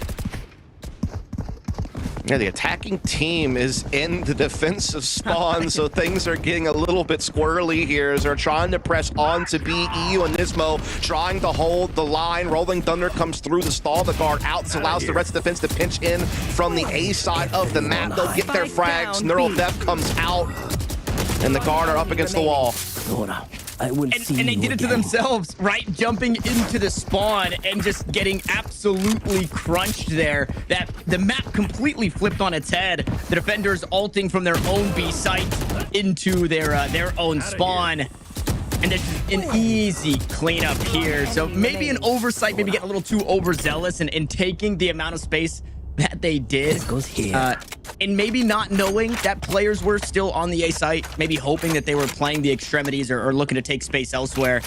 Yeah, the attacking team is in the defensive spawn, so things are getting a little bit squirrely here as they're trying to press on to be EU and Nismo, trying to hold the line. Rolling Thunder comes through to stall the Guard out, so allows the rest of the defense to pinch in from the A side of the map. They'll get their frags. Neural Death comes out, and the Guard are up against the wall. And they did it to themselves, right? Jumping into the spawn and just getting absolutely crunched there. That the map completely flipped on its head. The defenders ulting from their own B site into their own spawn. And there's an easy cleanup here. So maybe an oversight, maybe getting a little too overzealous and taking the amount of space that they did. This goes here. And maybe not knowing that players were still on the A site, maybe hoping that they were playing the extremities or looking to take space elsewhere.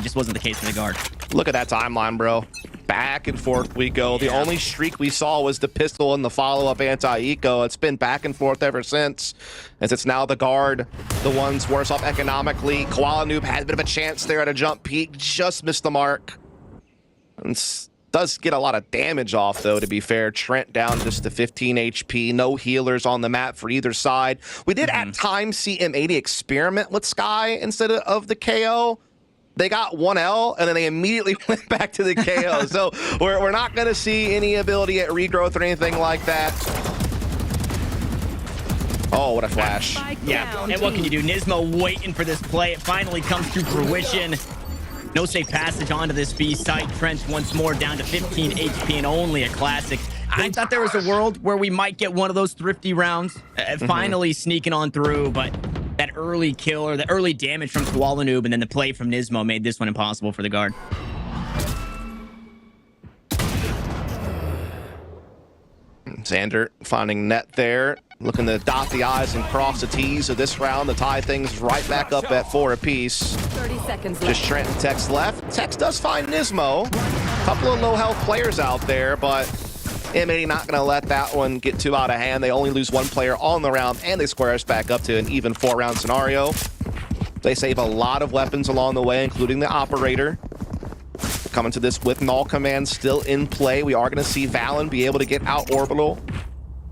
Just wasn't the case for the Guard. Look at that timeline, bro. Back and forth we go. The only streak we saw was the pistol and the follow-up anti-eco. It's been back and forth ever since, as it's now the guard, the ones worse off economically. Koala Noob had a bit of a chance there at a jump peak, just missed the mark. And does get a lot of damage off, though, to be fair. Trent down just to 15 HP. No healers on the map for either side. We did at times see M80 experiment with Sky instead of the KO. They got 1L, and then they immediately went back to the KO. So we're not going to see any ability at regrowth or anything like that. Oh, what a flash. Yeah, and what can you do? Nismo waiting for this play. It finally comes to fruition. No safe passage onto this B site. Trent once more down to 15 HP and only a classic. I thought there was a world where we might get one of those thrifty rounds, finally sneaking on through, but that early kill or the early damage from Koala Noob and then the play from Nismo made this one impossible for the guard. Xander finding net there, looking to dot the I's and cross the T's of this round to tie things right back up at 4 apiece. 30 seconds left. Just Trent and Tex left. Tex does find Nismo. A couple of low health players out there, but M80 not going to let that one get too out of hand. They only lose one player on the round, and they square us back up to an even 4-round scenario. They save a lot of weapons along the way, including the operator. Coming to this with null command still in play. We are going to see Valen be able to get out orbital.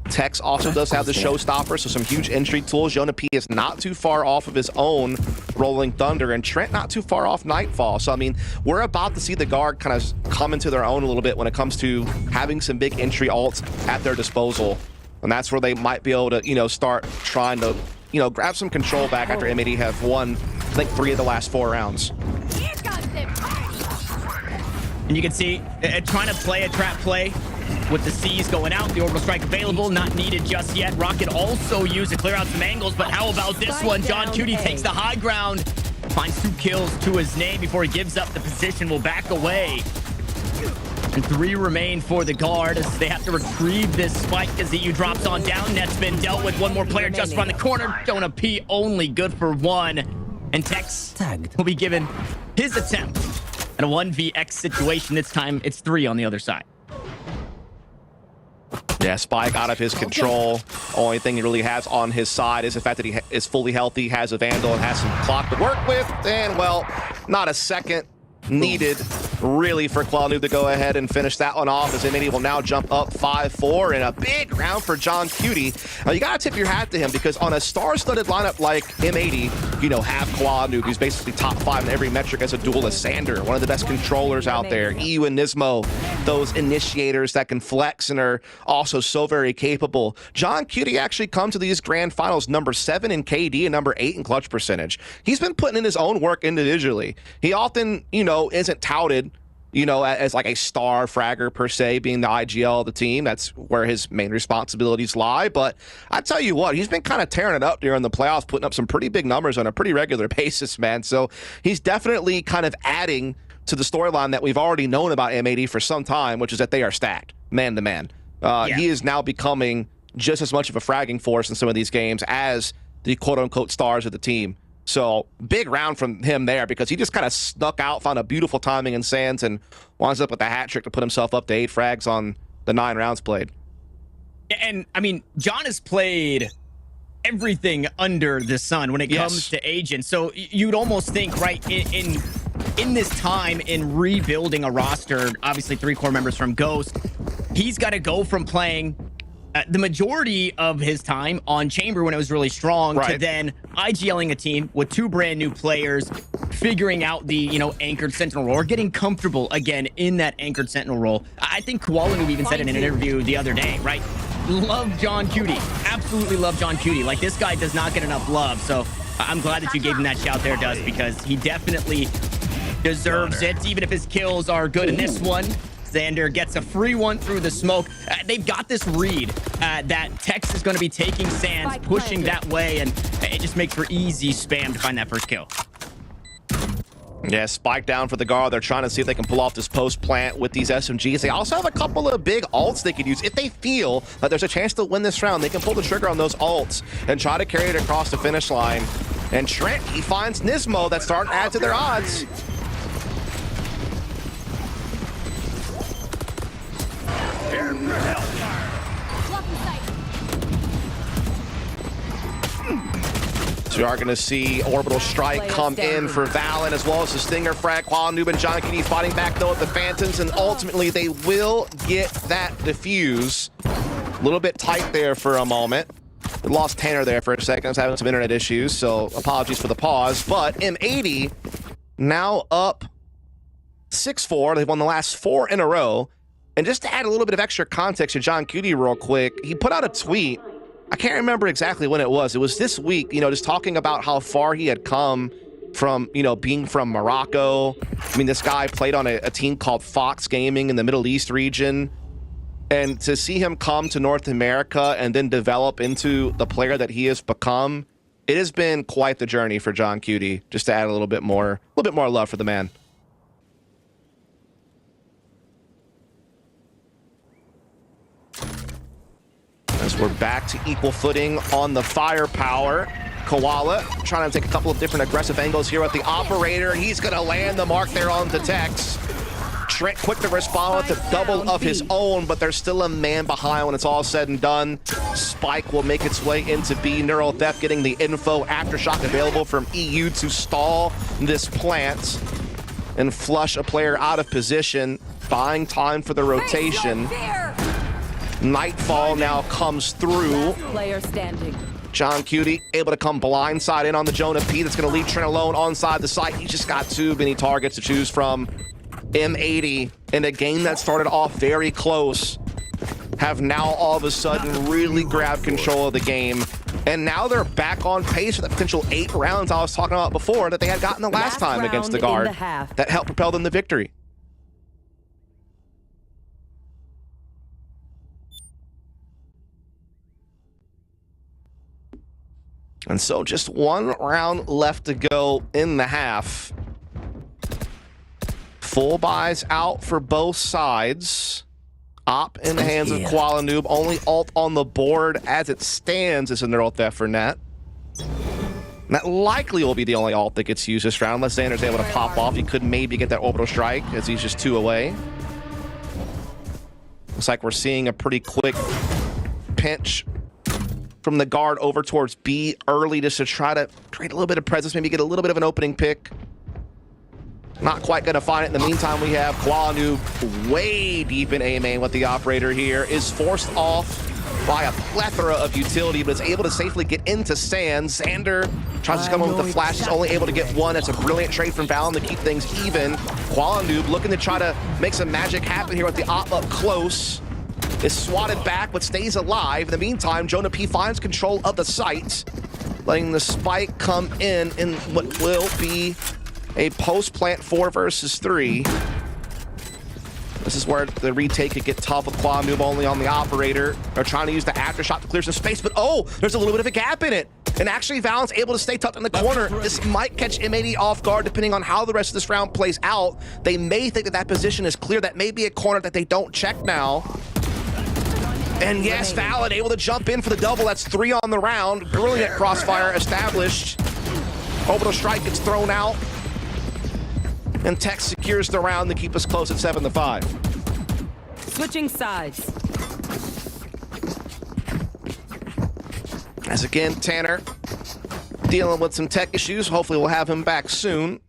Tex also does have the showstopper, so some huge entry tools. Jonah P is not too far off of his own Rolling Thunder, and Trent not too far off Nightfall. So, I mean, we're about to see the guard kind of come into their own a little bit when it comes to having some big entry ults at their disposal. And that's where they might be able to, you know, start trying to, you know, grab some control back after M80 have won, I think, 3 of the last 4 rounds. And you can see trying to play a trap play with the C's going out, the orbital strike available, not needed just yet. Rocket also used to clear out some angles, but how about this one? John Cutie takes the high ground, finds 2 kills to his name before he gives up the position, will back away. And 3 remain for the guard as they have to retrieve this spike as EU drops on down. Net's been dealt with. One more player just around the corner. Jonah P only good for 1. And Tex will be given his attempt at a 1vX situation. This time it's 3 on the other side. Yeah, Spike out of his control. Only thing he really has on his side is the fact that he is fully healthy, has a Vandal, and has some clock to work with. And, well, not a second needed, really, for Koala Noob to go ahead and finish that one off, as M80 will now jump up 5-4 in a big round for John Cutie. Now, you got to tip your hat to him, because on a star-studded lineup like M80, you know, have Koala Noob, who's basically top 5 in every metric as a duelist. Xander, one of the best controllers out there. EU and Nismo, those initiators that can flex and are also so very capable. John Cutie actually come to these grand finals number 7 in KD and number 8 in clutch percentage. He's been putting in his own work individually. He often, you know, isn't touted, you know, as like a star fragger per se, being the IGL of the team. That's where his main responsibilities lie. But I tell you what, he's been kind of tearing it up during the playoffs, putting up some pretty big numbers on a pretty regular basis, man. So he's definitely kind of adding to the storyline that we've already known about M80 for some time, which is that they are stacked, man to man. He is now becoming just as much of a fragging force in some of these games as the quote-unquote stars of the team. So big round from him there, because he just kind of snuck out, found a beautiful timing in Sands, and winds up with a hat trick to put himself up to 8 frags on the 9 rounds played. And I mean, John has played everything under the sun when it comes to agents. So you'd almost think, right, in this time in rebuilding a roster, obviously 3 core members from Ghost, he's got to go from playing the majority of his time on Chamber when it was really strong to then IGLing a team with 2 brand new players, figuring out the, you know, anchored sentinel role, or getting comfortable again in that anchored sentinel role. I think Koala Noob even said in an interview the other day, right? Love John Cutie. Absolutely love John Cutie. Like, this guy does not get enough love. So I'm glad that you gave him that shout there, Dust, because he definitely deserves it, even if his kills are good in this one. Xander gets a free one through the smoke. They've got this read that Tex is going to be taking Sands, pushing that way, and it just makes for easy spam to find that first kill. Yeah, spike down for the guard. They're trying to see if they can pull off this post plant with these SMGs. They also have a couple of big ults they could use. If they feel that there's a chance to win this round, they can pull the trigger on those ults and try to carry it across the finish line. And Trent, he finds Nismo that's starting to add to their odds. We are going to see Orbital Strike come in for Valen, as well as the Stinger frag. Noob and John Kitty fighting back, though, at the Phantoms, and ultimately they will get that defuse. A little bit tight there for a moment. We lost Tanner there for a second. I was having some internet issues, so apologies for the pause. But M80 now up 6-4. They've won the last 4 in a row. And just to add a little bit of extra context to John Cutie real quick, he put out a tweet. I can't remember exactly when it was. It was this week, just talking about how far he had come from, being from Morocco. I mean, this guy played on a team called Fox Gaming in the Middle East region. And to see him come to North America and then develop into the player that he has become, it has been quite the journey for John Cutie, just to add a little bit more love for the man. As we're back to equal footing on the firepower. Koala trying to take a couple of different aggressive angles here with the operator. He's going to land the mark there on the Tex. Trent quick to respond with a double of his own, but there's still a man behind when it's all said and done. Spike will make its way into B. Neural Theft getting the info. Aftershock available from EU to stall this plant and flush a player out of position, buying time for the rotation. Nightfall now comes through. Player standing. John Cutie able to come blindside in on the Jonah P. That's going to leave Trent alone onside the site. He's just got too many targets to choose from. M80 in a game that started off very close have now all of a sudden really grabbed control of the game. And now they're back on pace for the potential 8 rounds I was talking about before that they had gotten the last time against the guard that helped propel them to victory. And so just 1 round left to go in the half. Full buys out for both sides. Op in the hands of Koala Noob. Only ult on the board as it stands is a Neural Theft for Net. That likely will be the only ult that gets used this round, unless Xander's able to pop off. He could maybe get that Orbital Strike as he's just 2 away. Looks like we're seeing a pretty quick pinch from the guard over towards B early, just to try to create a little bit of presence, maybe get a little bit of an opening pick. Not quite going to find it. In the meantime, we have Koala Noob way deep in A main with the operator here. Is forced off by a plethora of utility, but is able to safely get into Sands. Xander tries to come in with the flash. Is only able to get 1. That's a brilliant trade from Valen to keep things even. Koala Noob looking to try to make some magic happen here with the op up close. Is swatted back, but stays alive. In the meantime, Jonah P finds control of the site, letting the spike come in what will be a post-plant 4 versus 3. This is where the retake could get tough with Koala Noob only on the operator. They're trying to use the aftershock to clear some space, but oh, there's a little bit of a gap in it. And actually, Valen's able to stay tucked in the corner. This might catch M80 off guard, depending on how the rest of this round plays out. They may think that that position is clear. That may be a corner that they don't check now. And yes, Valen able to jump in for the double. That's 3 on the round. Brilliant crossfire established. Orbital Strike gets thrown out. And Tex secures the round to keep us close at 7-5. Switching sides. As again, Tanner dealing with some tech issues. Hopefully we'll have him back soon.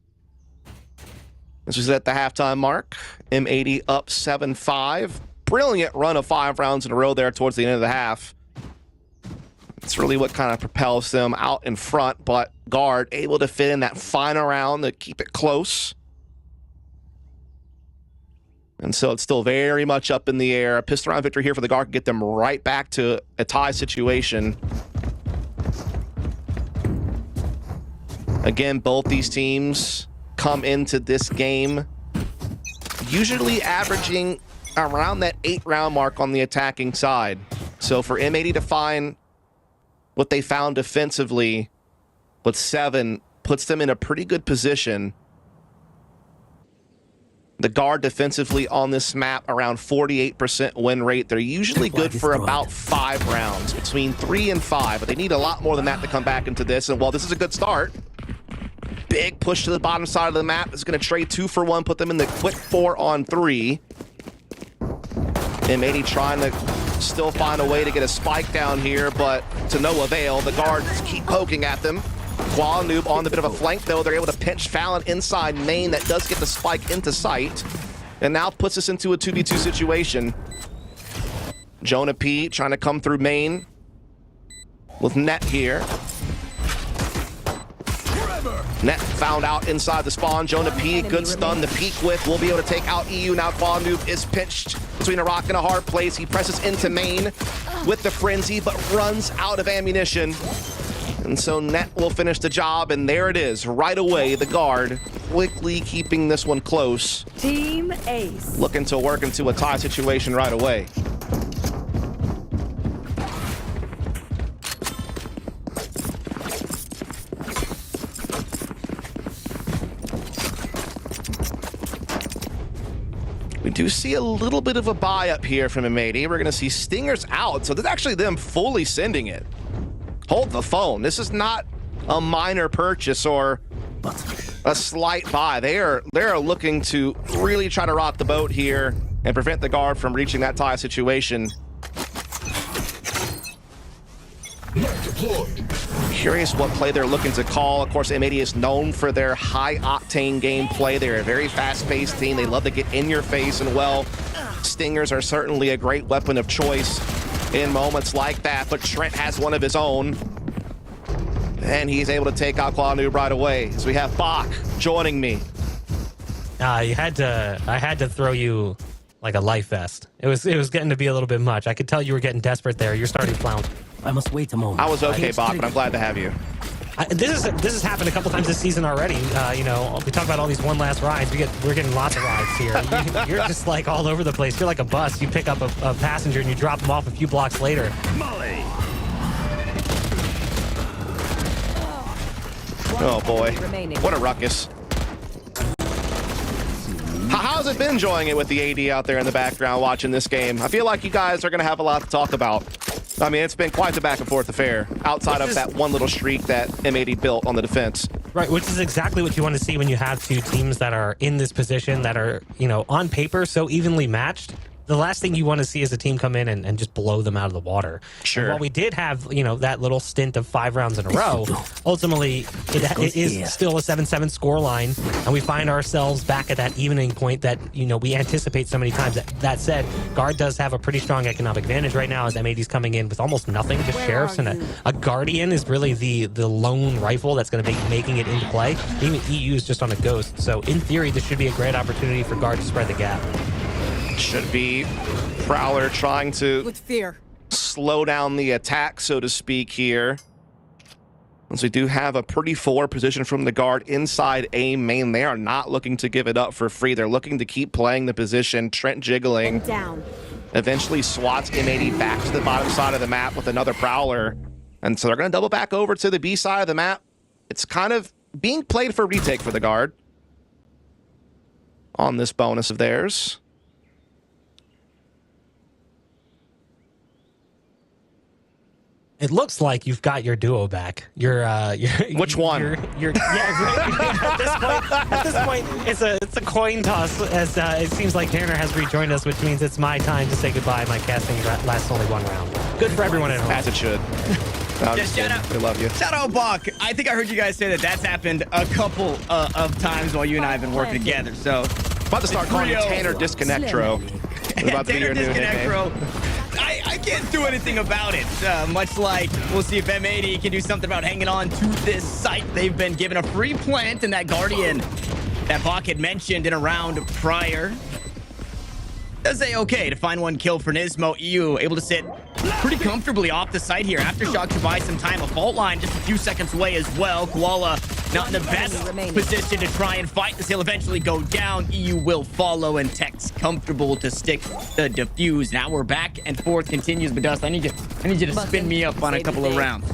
This is at the halftime mark. M80 up 7-5. Brilliant run of 5 rounds in a row there towards the end of the half. It's really what kind of propels them out in front, but guard able to fit in that final round to keep it close. And so it's still very much up in the air. A pistol round victory here for the guard can get them right back to a tie situation. Again, both these teams come into this game usually averaging around that 8-round mark on the attacking side. So for M80 to find what they found defensively with 7 puts them in a pretty good position. The guard defensively on this map around 48% win rate. They're usually good for about 5 rounds, between 3 and 5, but they need a lot more than that to come back into this. And while this is a good start, big push to the bottom side of the map is going to trade 2 for 1, put them in the quick 4-on-3. M80 trying to still find a way to get a spike down here, but to no avail. The guards keep poking at them. Koala Noob on the bit of a flank, though. They're able to pinch Fallon inside main. That does get the spike into sight. And now puts us into a 2v2 situation. Jonah P trying to come through main with Net here. Net found out inside the spawn. Jonah P, good stun. The peek whip will be able to take out EU. Now Koala Noob is pinched between a rock and a hard place. He presses into main with the frenzy, but runs out of ammunition. And so Net will finish the job, and there it is, right away, the guard quickly keeping this one close. Team Ace. Looking to work into a tie situation right away. We do see a little bit of a buy up here from M80. We're going to see Stingers out, so that's actually them fully sending it. Hold the phone. This is not a minor purchase or a slight buy. They are looking to really try to rock the boat here and prevent the guard from reaching that tie situation. Curious what play they're looking to call. Of course, M80 is known for their high-octane gameplay. They're a very fast-paced team. They love to get in your face, and well, Stingers are certainly a great weapon of choice in moments like that, but Trent has one of his own, and he's able to take out Koala Noob right away. So we have Bach joining me. I had to throw you like a life vest. It was getting to be a little bit much. I could tell you were getting desperate there. You're starting to flound. I must wait a moment. I was okay, Bach, but I'm glad to have you. This has happened a couple times this season already. You know, we talk about all these one last rides. We're getting lots of rides here. You're just like all over the place. You're like a bus. You pick up a passenger and you drop them off a few blocks later. Molly. Oh boy, remaining. what a ruckus. How's it been enjoying it with the AD out there in the background watching this game? I feel like you guys are going to have a lot to talk about. I mean, it's been quite the back and forth affair outside of that one little streak that M80 built on the defense. Right, which is exactly what you want to see when you have two teams that are in this position that are, you know, on paper so evenly matched. The last thing you want to see is a team come in and just blow them out of the water. Sure. And while we did have, you know, that little stint of 5 rounds in a row, ultimately it is still a 7-7 score line, and we find ourselves back at that evening point that, you know, we anticipate so many times. That said, Guard does have a pretty strong economic advantage right now as M80's coming in with almost nothing, just Sheriffs, and a Guardian is really the lone rifle that's going to be making it into play. Even EU is just on a Ghost, so in theory this should be a great opportunity for Guard to spread the gap. Should be Prowler trying to With fear. slow down the attack, so to speak, here. As we do have a pretty forward position from the guard inside A main. They are not looking to give it up for free. They're looking to keep playing the position. Trent jiggling. Down. Eventually swats M80 back to the bottom side of the map with another Prowler. And so they're going to double back over to the B side of the map. It's kind of being played for retake for the guard on this bonus of theirs. It looks like you've got your duo back. Which one? At this point, it's a coin toss. As it seems like Tanner has rejoined us, which means it's my time to say goodbye. My casting lasts only 1 round. Good for everyone at home. As it should. Shout out. We love you. Shout out, Bach. I think I heard you guys say that that's happened a couple of times while you and I have been working together. So About to start calling you Tanner Disconnectro. About to be your new nickname. I can't do anything about it. Much like we'll see if M80 can do something about hanging on to this site. They've been given a free plant, and that Guardian that Bach had mentioned in a round prior does say okay to find 1 kill for Nismo. EU able to sit pretty comfortably off the site here. Aftershock to buy some time. A fault line just a few seconds away as well. Koala not in the best position to try and fight this. He'll eventually go down. EU will follow, and Tech's comfortable to stick the defuse. Now we're back and forth continues. But Dust, I need you to spin me up on a couple of rounds.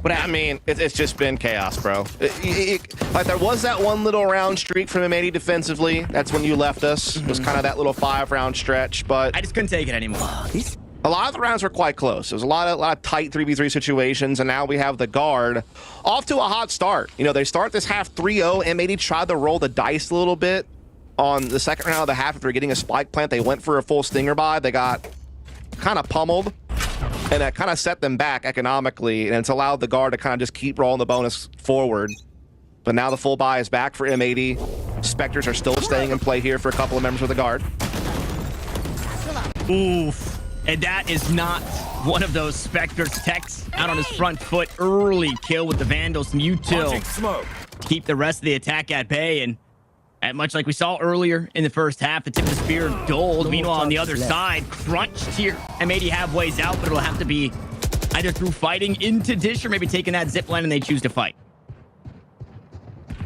But I mean, it's just been chaos, bro. Like there was that one little round streak from M80 defensively. That's when you left us. It was kind of that little 5-round stretch, but I just couldn't take it anymore. a lot of the rounds were quite close. There was a lot of tight 3v3 situations, and now we have the guard off to a hot start. You know, they start this half 3-0. M80 tried to roll the dice a little bit on the second round of the half after getting a spike plant. They went for a full stinger buy. They got kind of pummeled. And that kind of set them back economically, and it's allowed the guard to kind of just keep rolling the bonus forward. But now the full buy is back for M80. Spectres are still staying in play here for a couple of members of the guard. Oof. And that is not one of those Spectres. Tex out on his front foot. Early kill with the Vandals. Mewtwo to keep the rest of the attack at bay. And much like we saw earlier in the first half, the tip of the spear dulled. Meanwhile, on the other side, crunched here. M80 have ways out, but it'll have to be either through fighting into Dish or maybe taking that zip line and they choose to fight.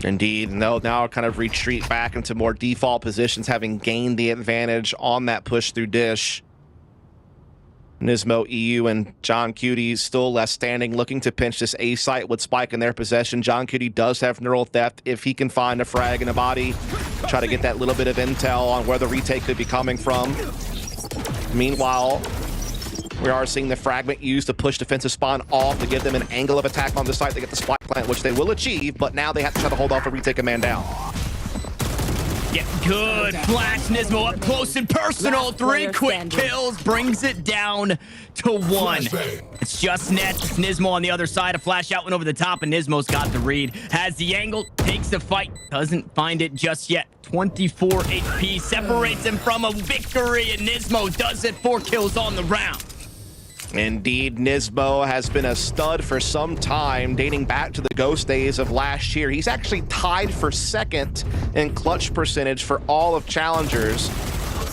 Indeed. No, now kind of retreat back into more default positions, having gained the advantage on that push through Dish. Nismo, EU, and John Cutie still left standing, looking to pinch this A site with Spike in their possession. John Cutie does have neural theft if he can find a frag in a body. Try to get that little bit of intel on where the retake could be coming from. Meanwhile, we are seeing the fragment used to push defensive spawn off to give them an angle of attack on the site to get the spike plant, which they will achieve, but now they have to try to hold off and retake a man down. Yeah, good flash. Nismo up close and personal. 3 quick kills, brings it down to 1. It's just Nets. It's Nismo on the other side. A flash out went over the top, and Nismo's got the read. Has the angle, takes the fight, doesn't find it just yet. 24 HP separates him from a victory, and Nismo does it. 4 kills on the round. Indeed, Nismo has been a stud for some time, dating back to the Ghost days of last year. He's actually tied for second in clutch percentage for all of challengers.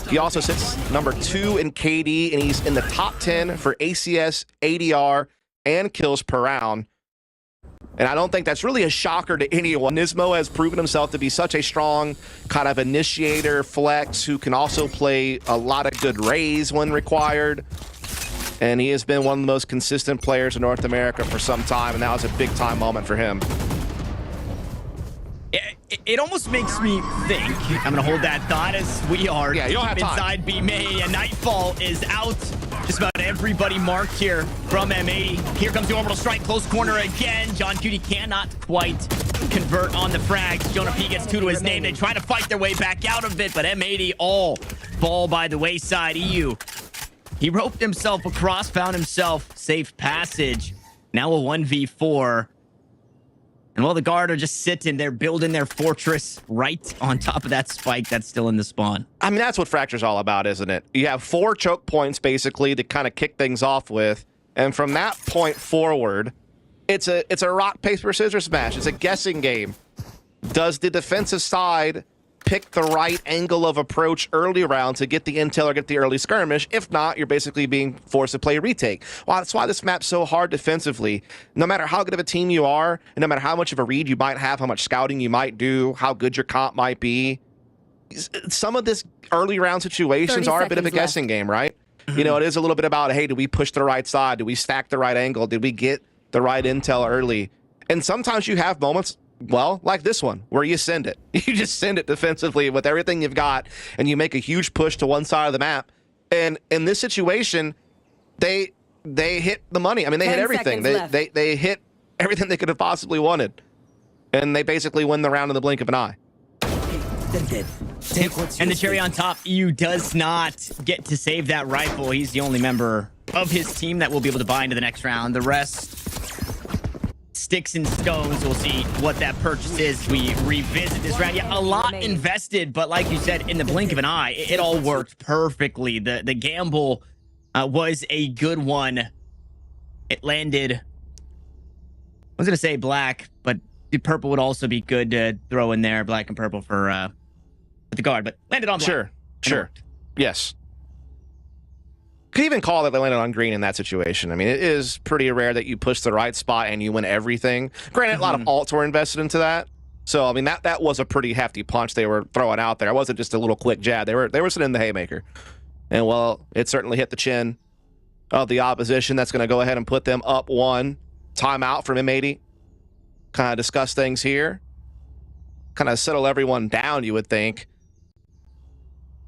He also sits number 2 in KD, and he's in the top 10 for ACS, ADR, and kills per round. And I don't think that's really a shocker to anyone. Nismo has proven himself to be such a strong kind of initiator flex who can also play a lot of good rays when required. And he has been one of the most consistent players in North America for some time, and that was a big-time moment for him. It almost makes me think, I'm going to hold that thought as we are you don't have time. inside B May, and Nightfall is out. Just about everybody marked here from M80. Here comes the orbital strike, close corner again. John Cutie cannot quite convert on the frags. Jonah P gets 2 to his name. They try to fight their way back out of it, but M80 all fall by the wayside. EU, he roped himself across, found himself safe passage. Now a 1v4. And while the guard are just sitting there building their fortress right on top of that spike that's still in the spawn. I mean, that's what Fracture's all about, isn't it? You have 4 choke points, basically, to kind of kick things off with. And from that point forward, it's a rock, paper, scissors match. It's a guessing game. Does the defensive side pick the right angle of approach early round to get the intel or get the early skirmish? If not, you're basically being forced to play a retake. Well, that's why this map's so hard defensively. No matter how good of a team you are, and no matter how much of a read you might have, how much scouting you might do, how good your comp might be, some of this early round situations are a bit of a guessing game, right? You know, it is a little bit about, hey, do we push the right side? Do we stack the right angle? Did we get the right intel early? And sometimes you have moments, well, like this one, where you send it. You just send it defensively with everything you've got, and you make a huge push to one side of the map. And in this situation, they hit the money. I mean, they hit everything. They hit everything they could have possibly wanted. And they basically win the round in the blink of an eye. And the cherry on top, EU does not get to save that rifle. He's the only member of his team that will be able to buy into the next round. The rest, sticks and stones. We'll see what that purchase is. We revisit this round. Yeah, a lot invested, but like you said, in the blink of an eye, it all worked perfectly. The gamble was a good one. It landed, I was going to say black, but the purple would also be good to throw in there, black and purple for the guard, but landed on black. Sure. Yes. Could even call that they landed on green in that situation. I mean, it is pretty rare that you push the right spot and you win everything. Granted, a lot of alts were invested into that. So, I mean, that was a pretty hefty punch they were throwing out there. It wasn't just a little quick jab. They were sitting in the haymaker. And, well, it certainly hit the chin of the opposition. That's going to go ahead and put them up 1. Timeout from M80. Kind of discuss things here. Kind of settle everyone down, you would think.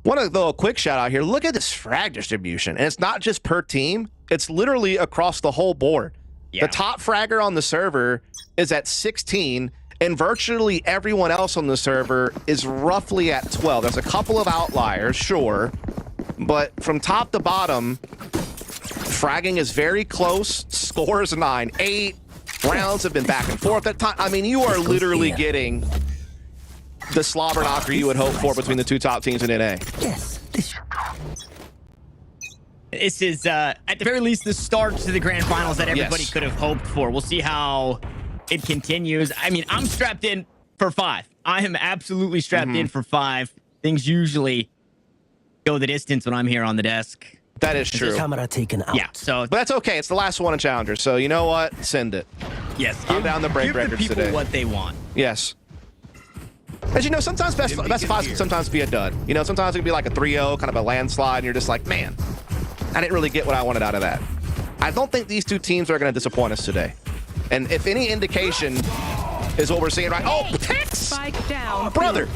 Want to throw a quick shout out here. Look at this frag distribution. And it's not just per team. It's literally across the whole board. Yeah. The top fragger on the server is at 16, and virtually everyone else on the server is roughly at 12. There's a couple of outliers, sure. But from top to bottom, Fragging is very close. Score is 9. 8 rounds have been back and forth. That time, I mean, you are literally getting the slobber knocker you would hope for between the two top teams in NA. This is, at the very least, the start to the grand finals that everybody could have hoped for. We'll see how it continues. I mean, I'm strapped in for 5. I am absolutely strapped in for 5. Things usually go the distance when I'm here on the desk. That is true. Camera taken out. Yeah, so But that's okay. It's the last one in Challenger. So you know what? Send it. yes, I'm down the break give the records people today. what they want. Yes. As you know, sometimes best fives can sometimes be a dud. You know, sometimes it can be like a 3-0, kind of a landslide, and you're just like, man, I didn't really get what I wanted out of that. I don't think these two teams are going to disappoint us today. And if any indication is what we're seeing right... Oh, Tex! Spike down. Brother!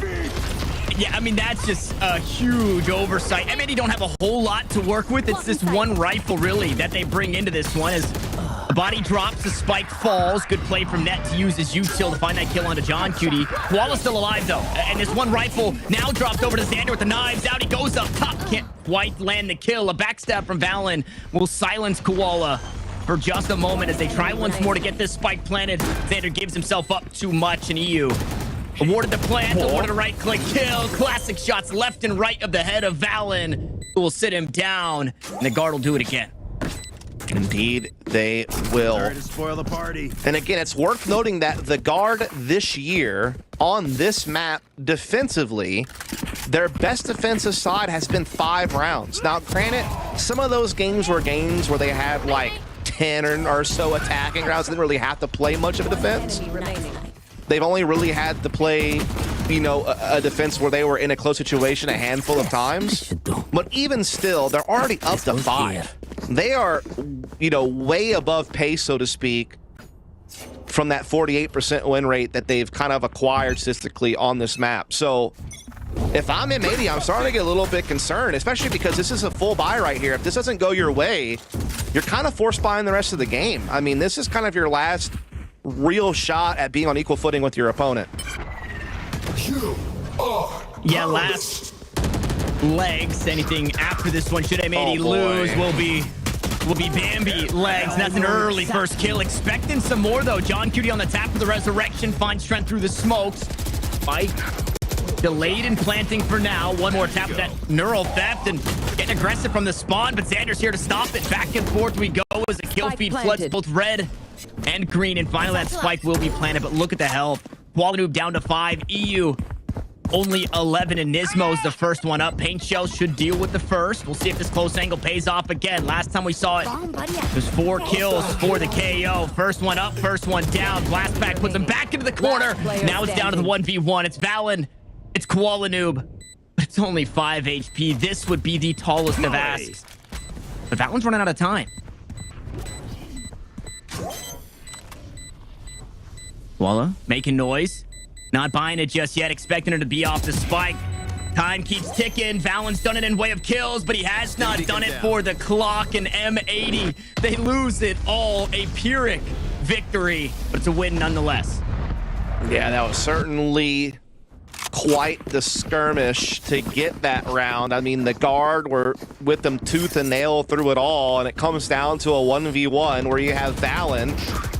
Yeah, I mean, that's just a huge oversight. M80 don't have a whole lot to work with. It's this one rifle, really, that they bring into this one. As the body drops, the spike falls. Good play from Net to use his util to find that kill onto John Cutie. Koala's still alive, though. And this one rifle now dropped over to Xander with the knives. Out he goes up top. Can't quite land the kill. A backstab from Valen will silence Koala for just a moment as they try once more to get this spike planted. Xander gives himself up too much, and EU awarded the plant, awarded a right-click kill. Classic shots left and right of the head of Valen, who will sit him down, and the guard will do it again. Indeed, they will. Sorry to spoil the party. And again, it's worth noting that the guard this year on this map defensively, their best defensive side has been 5 rounds. Now, granted, some of those games were games where they had like 10 or so attacking rounds. They didn't really have to play much of a defense. They've only really had to play, you know, a defense where they were in a close situation a handful of times. But even still, they're already up to 5. They are, you know, way above pace, so to speak, from that 48% win rate that they've kind of acquired statistically on this map. So if I'm M80, I'm starting to get a little bit concerned, especially because this is a full buy right here. If this doesn't go your way, you're kind of force buying the rest of the game. I mean, this is kind of your last real shot at being on equal footing with your opponent. Yeah, last legs. Anything after this one, should M80 Oh, boy. lose, will be Bambi legs. And that's an early first kill. Expecting some more, though. John Cutie on the tap for the resurrection. Finds strength through the smokes. Spike delayed in planting for now. One more tap of that neural theft and getting aggressive from the spawn, but Xander's here to stop it. Back and forth we go as the kill Spike feed planted. floods both red and green, and finally that spike will be planted. But look at the health. Qualinoob down to 5. EU only 11, and Nismo's the first one up. Paint Shell should deal with the first. We'll see if this close angle pays off again. Last time we saw it, there's 4 kills for the KO. First one up, first one down. Blast back puts him back into the corner. Now it's down to the 1v1. It's Valen. It's Qualinoob. But it's only 5 HP. This would be the tallest of asks. But Valen's running out of time. Koala making noise. Not buying it just yet. Expecting her to be off the spike. Time keeps ticking. Valen's done it in way of kills, but he has not done it for the clock. And M80, they lose it all. A Pyrrhic victory, but it's a win nonetheless. Yeah, that was certainly quite the skirmish to get that round. I mean, the guard were with them tooth and nail through it all, and it comes down to a 1v1 where you have Valen,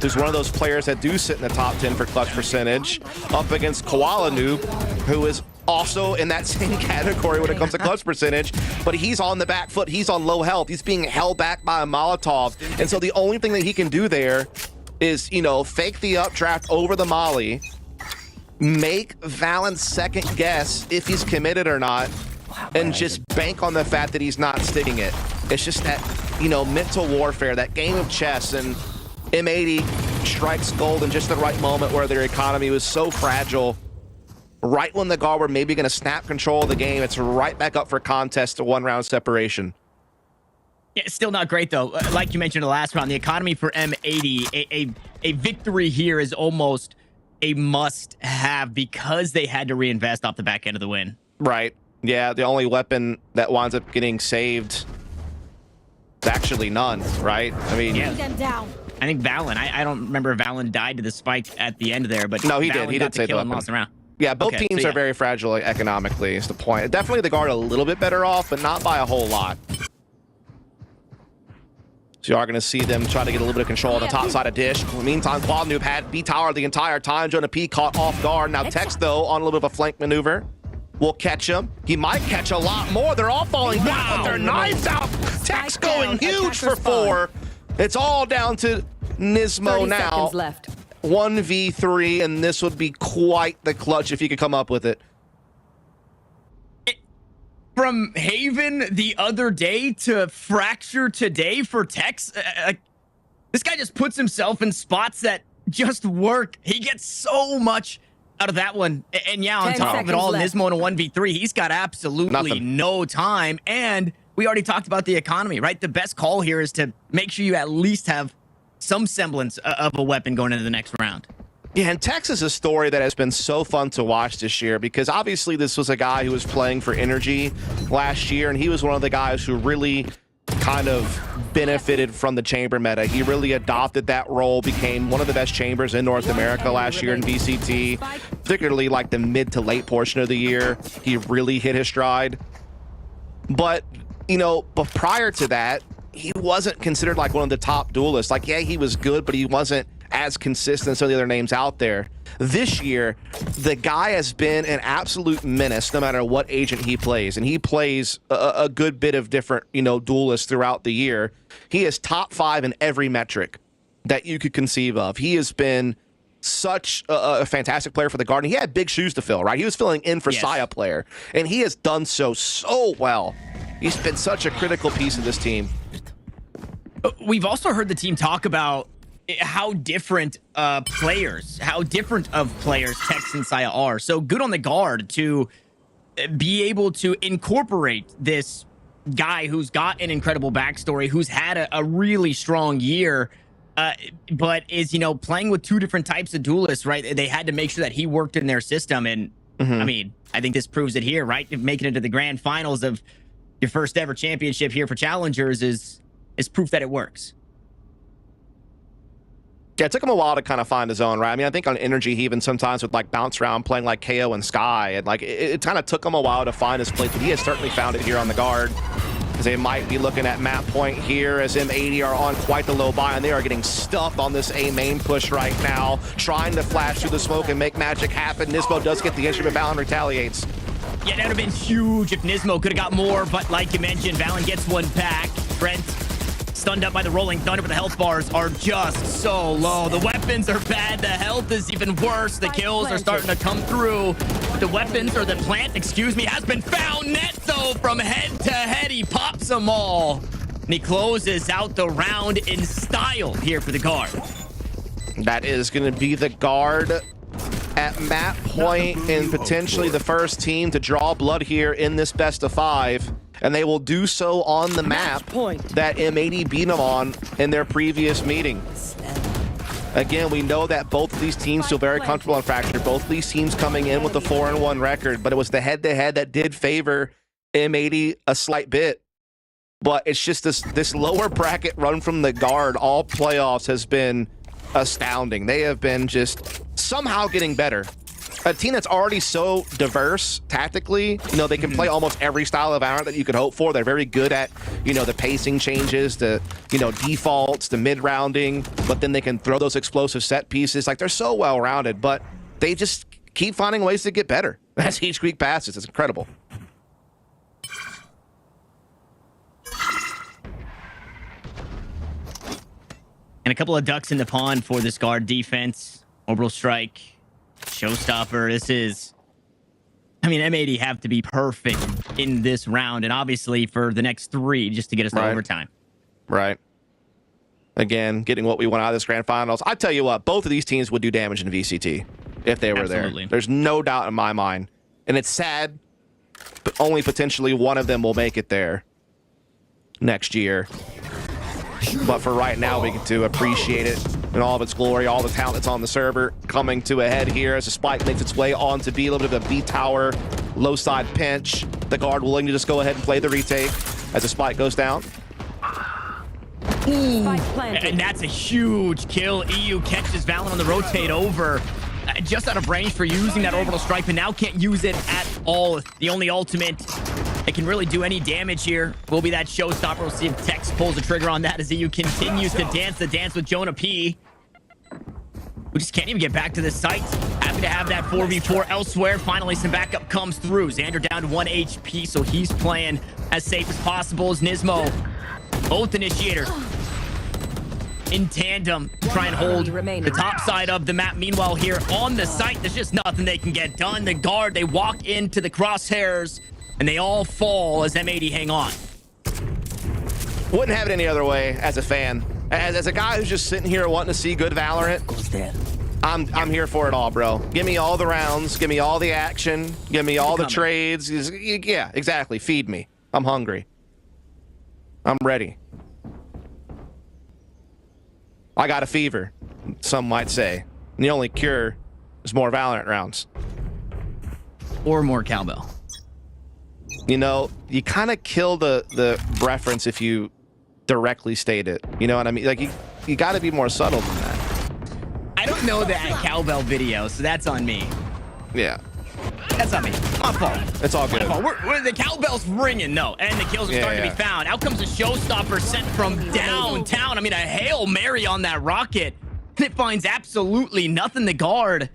who's one of those players that do sit in the top 10 for clutch percentage, up against Qualinoob, who is also in that same category when it comes to clutch percentage, but he's on the back foot. He's on low health. He's being held back by a Molotov, and so the only thing that he can do there is, you know, fake the updraft over the molly, make Valen second guess if he's committed or not, and just bank on the fact that he's not sticking it. It's just that, you know, mental warfare, that game of chess, and M80 strikes gold in just the right moment where their economy was so fragile. Right when the guard were maybe going to snap control of the game, it's right back up for contest to 1 round separation. Yeah, it's still not great, though. Like you mentioned in the last round, the economy for M80, a victory here is almost a must-have because they had to reinvest off the back end of the win. Right. Yeah, the only weapon that winds up getting saved is actually none, right? I mean, Yeah. Them down. I think Valen, I don't remember if Valen died to the spike at the end there, but No, he Valen did. He got did the save the kill and weapon. lost the round. yeah, both Okay, teams so are yeah. very fragile economically, is the point. Definitely the guard a little bit better off, but not by a whole lot. So you are going to see them try to get a little bit of control on the top side of Dish. In the meantime, Quad Noob had B Tower the entire time. Jonah P caught off guard. Now Tex, though, on a little bit of a flank maneuver. Will catch him. He might catch a lot more. They're all falling down with their knives out. Tex going huge for 4. It's all down to Nismo now. Left. 1v3, and this would be quite the clutch if he could come up with it. From Haven the other day to Fracture today for Tex, this guy just puts himself in spots that just work. He gets so much out of that one. And yeah, on top of it all, Nismo in a 1v3, he's got absolutely no time. And we already talked about the economy, right? The best call here is to make sure you at least have some semblance of a weapon going into the next round. Yeah, and Tex is a story that has been so fun to watch this year because obviously this was a guy who was playing for Energy last year, and he was one of the guys who really kind of benefited from the chamber meta. He really adopted that role, became one of the best chambers in North America last year in VCT, particularly like the mid to late portion of the year. He really hit his stride. But, you know, but prior to that, he wasn't considered like one of the top duelists. Like, yeah, he was good, but he wasn't as consistent as some of the other names out there. This year, the guy has been an absolute menace no matter what agent he plays, and he plays a good bit of different, you know, duelists throughout the year. He is top 5 in every metric that you could conceive of. He has been such a fantastic player for the Garden. He had big shoes to fill, right? He was filling in for Saya player, and he has done so well. He's been such a critical piece of this team. We've also heard the team talk about how different of players Tex and Saya are. So good on the Guard to be able to incorporate this guy who's got an incredible backstory, who's had a really strong year, but is, you know, playing with 2 different types of duelists, right? They had to make sure that he worked in their system. And I mean, I think this proves it here, right? Making it to the grand finals of your first ever championship here for Challengers is proof that it works. Yeah, it took him a while to kind of find his own, right? I mean, I think on Energy, he even sometimes would like bounce around playing like KO and Sky, and like it kind of took him a while to find his place, but he has certainly found it here on the Guard, because they might be looking at map point here as M80 are on quite the low buy, and they are getting stuffed on this A main push right now, trying to flash through the smoke and make magic happen. Nismo does get the instrument, Valen retaliates. Yeah, that would have been huge if Nismo could have got more, but like you mentioned, Valen gets one back. Brent stunned up by the Rolling Thunder, but the health bars are just so low. The weapons are bad. The health is even worse. The kills are starting to come through. The weapons, or the plant, excuse me, has been found. Netzo from head to head. He pops them all. And he closes out the round in style here for the Guard. That is going to be the Guard at map point and potentially the first team to draw blood here in this best of 5. And they will do so on the map that M80 beat them on in their previous meeting. Again, we know that both of these teams feel very comfortable on Fracture. Both of these teams coming in with a 4-1 record, but it was the head-to-head that did favor M80 a slight bit. But it's just this lower bracket run from the Guard all playoffs has been astounding. They have been just somehow getting better. A team that's already so diverse tactically, you know, they can play almost every style of VALORANT that you could hope for. They're very good at, you know, the pacing changes, the, you know, defaults, the mid-rounding, but then they can throw those explosive set pieces. Like, they're so well-rounded, but they just keep finding ways to get better as each week passes. It's incredible. And a couple of ducks in the pond for this Guard defense. Orbital strike. Showstopper. This is, I mean, M80 have to be perfect in this round, and obviously for the next 3 just to get us to overtime. Right. Again, getting what we want out of this grand finals. I tell you what, both of these teams would do damage in VCT if they were there. There's no doubt in my mind. And it's sad, but only potentially one of them will make it there next year. But for right now, we get to appreciate it in all of its glory, all the talent that's on the server coming to a head here as the spike makes its way on to be a little bit of a B tower, low side pinch. The Guard willing to just go ahead and play the retake as the spike goes down. And that's a huge kill. EU catches Valen on the rotate over. Just out of range for using that orbital strike, but now can't use it at all. The only ultimate it can really do any damage here. Will be that showstopper. We'll see if Tex pulls the trigger on that as EU continues to dance the dance with Jonah P. We just can't even get back to the site. Happy to have that 4v4 elsewhere. Finally, some backup comes through. Xander down to 1 HP, so he's playing as safe as possible as Nismo. Both initiators in tandem to try and hold the top side of the map. Meanwhile, here on the site, there's just nothing they can get done. The guard, they walk into the crosshairs, and they all fall as M80 hang on. Wouldn't have it any other way as a fan. As a guy who's just sitting here wanting to see good Valorant, I'm here for it all, bro. Give me all the rounds. Give me all the action. Give me all the trades. Yeah, exactly. Feed me. I'm hungry. I'm ready. I got a fever, some might say. And the only cure is more Valorant rounds. Or more cowbell. You know, you kind of kill the reference if you directly state it. You know what I mean? Like, you got to be more subtle than that. I don't know that cowbell video, so that's on me. Yeah. That's on me. My fault. It's all good. The cowbell's ringing, though, and the kills are starting to be found. Out comes a showstopper sent from downtown. I mean, a Hail Mary on that rocket, and it finds absolutely nothing to guard.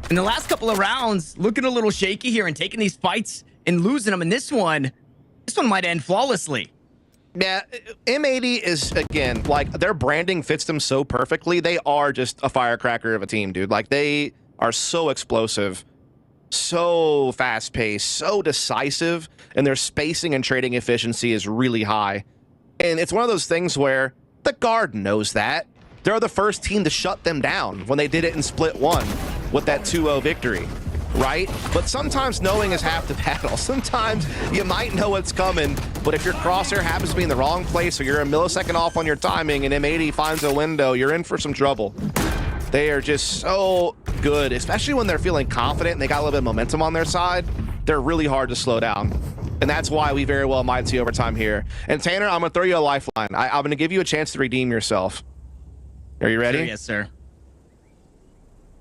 In the last couple of rounds, looking a little shaky here and taking these fights and losing them. And this one might end flawlessly. Yeah, M80 is, again, like, their branding fits them so perfectly. They are just a firecracker of a team, dude. Like, they are so explosive, so fast-paced, so decisive, and their spacing and trading efficiency is really high. And it's one of those things where the guard knows that. They're the first team to shut them down when they did it in Split 1 with that 2-0 victory, right? But sometimes knowing is half the battle. Sometimes you might know what's coming, but if your crosshair happens to be in the wrong place or you're a millisecond off on your timing and M80 finds a window, you're in for some trouble. They are just so good, especially when they're feeling confident and they got a little bit of momentum on their side. They're really hard to slow down. And that's why we very well might see overtime here. And Tanner, I'm going to throw you a lifeline. I'm going to give you a chance to redeem yourself. Are you ready? Sure, yes, sir.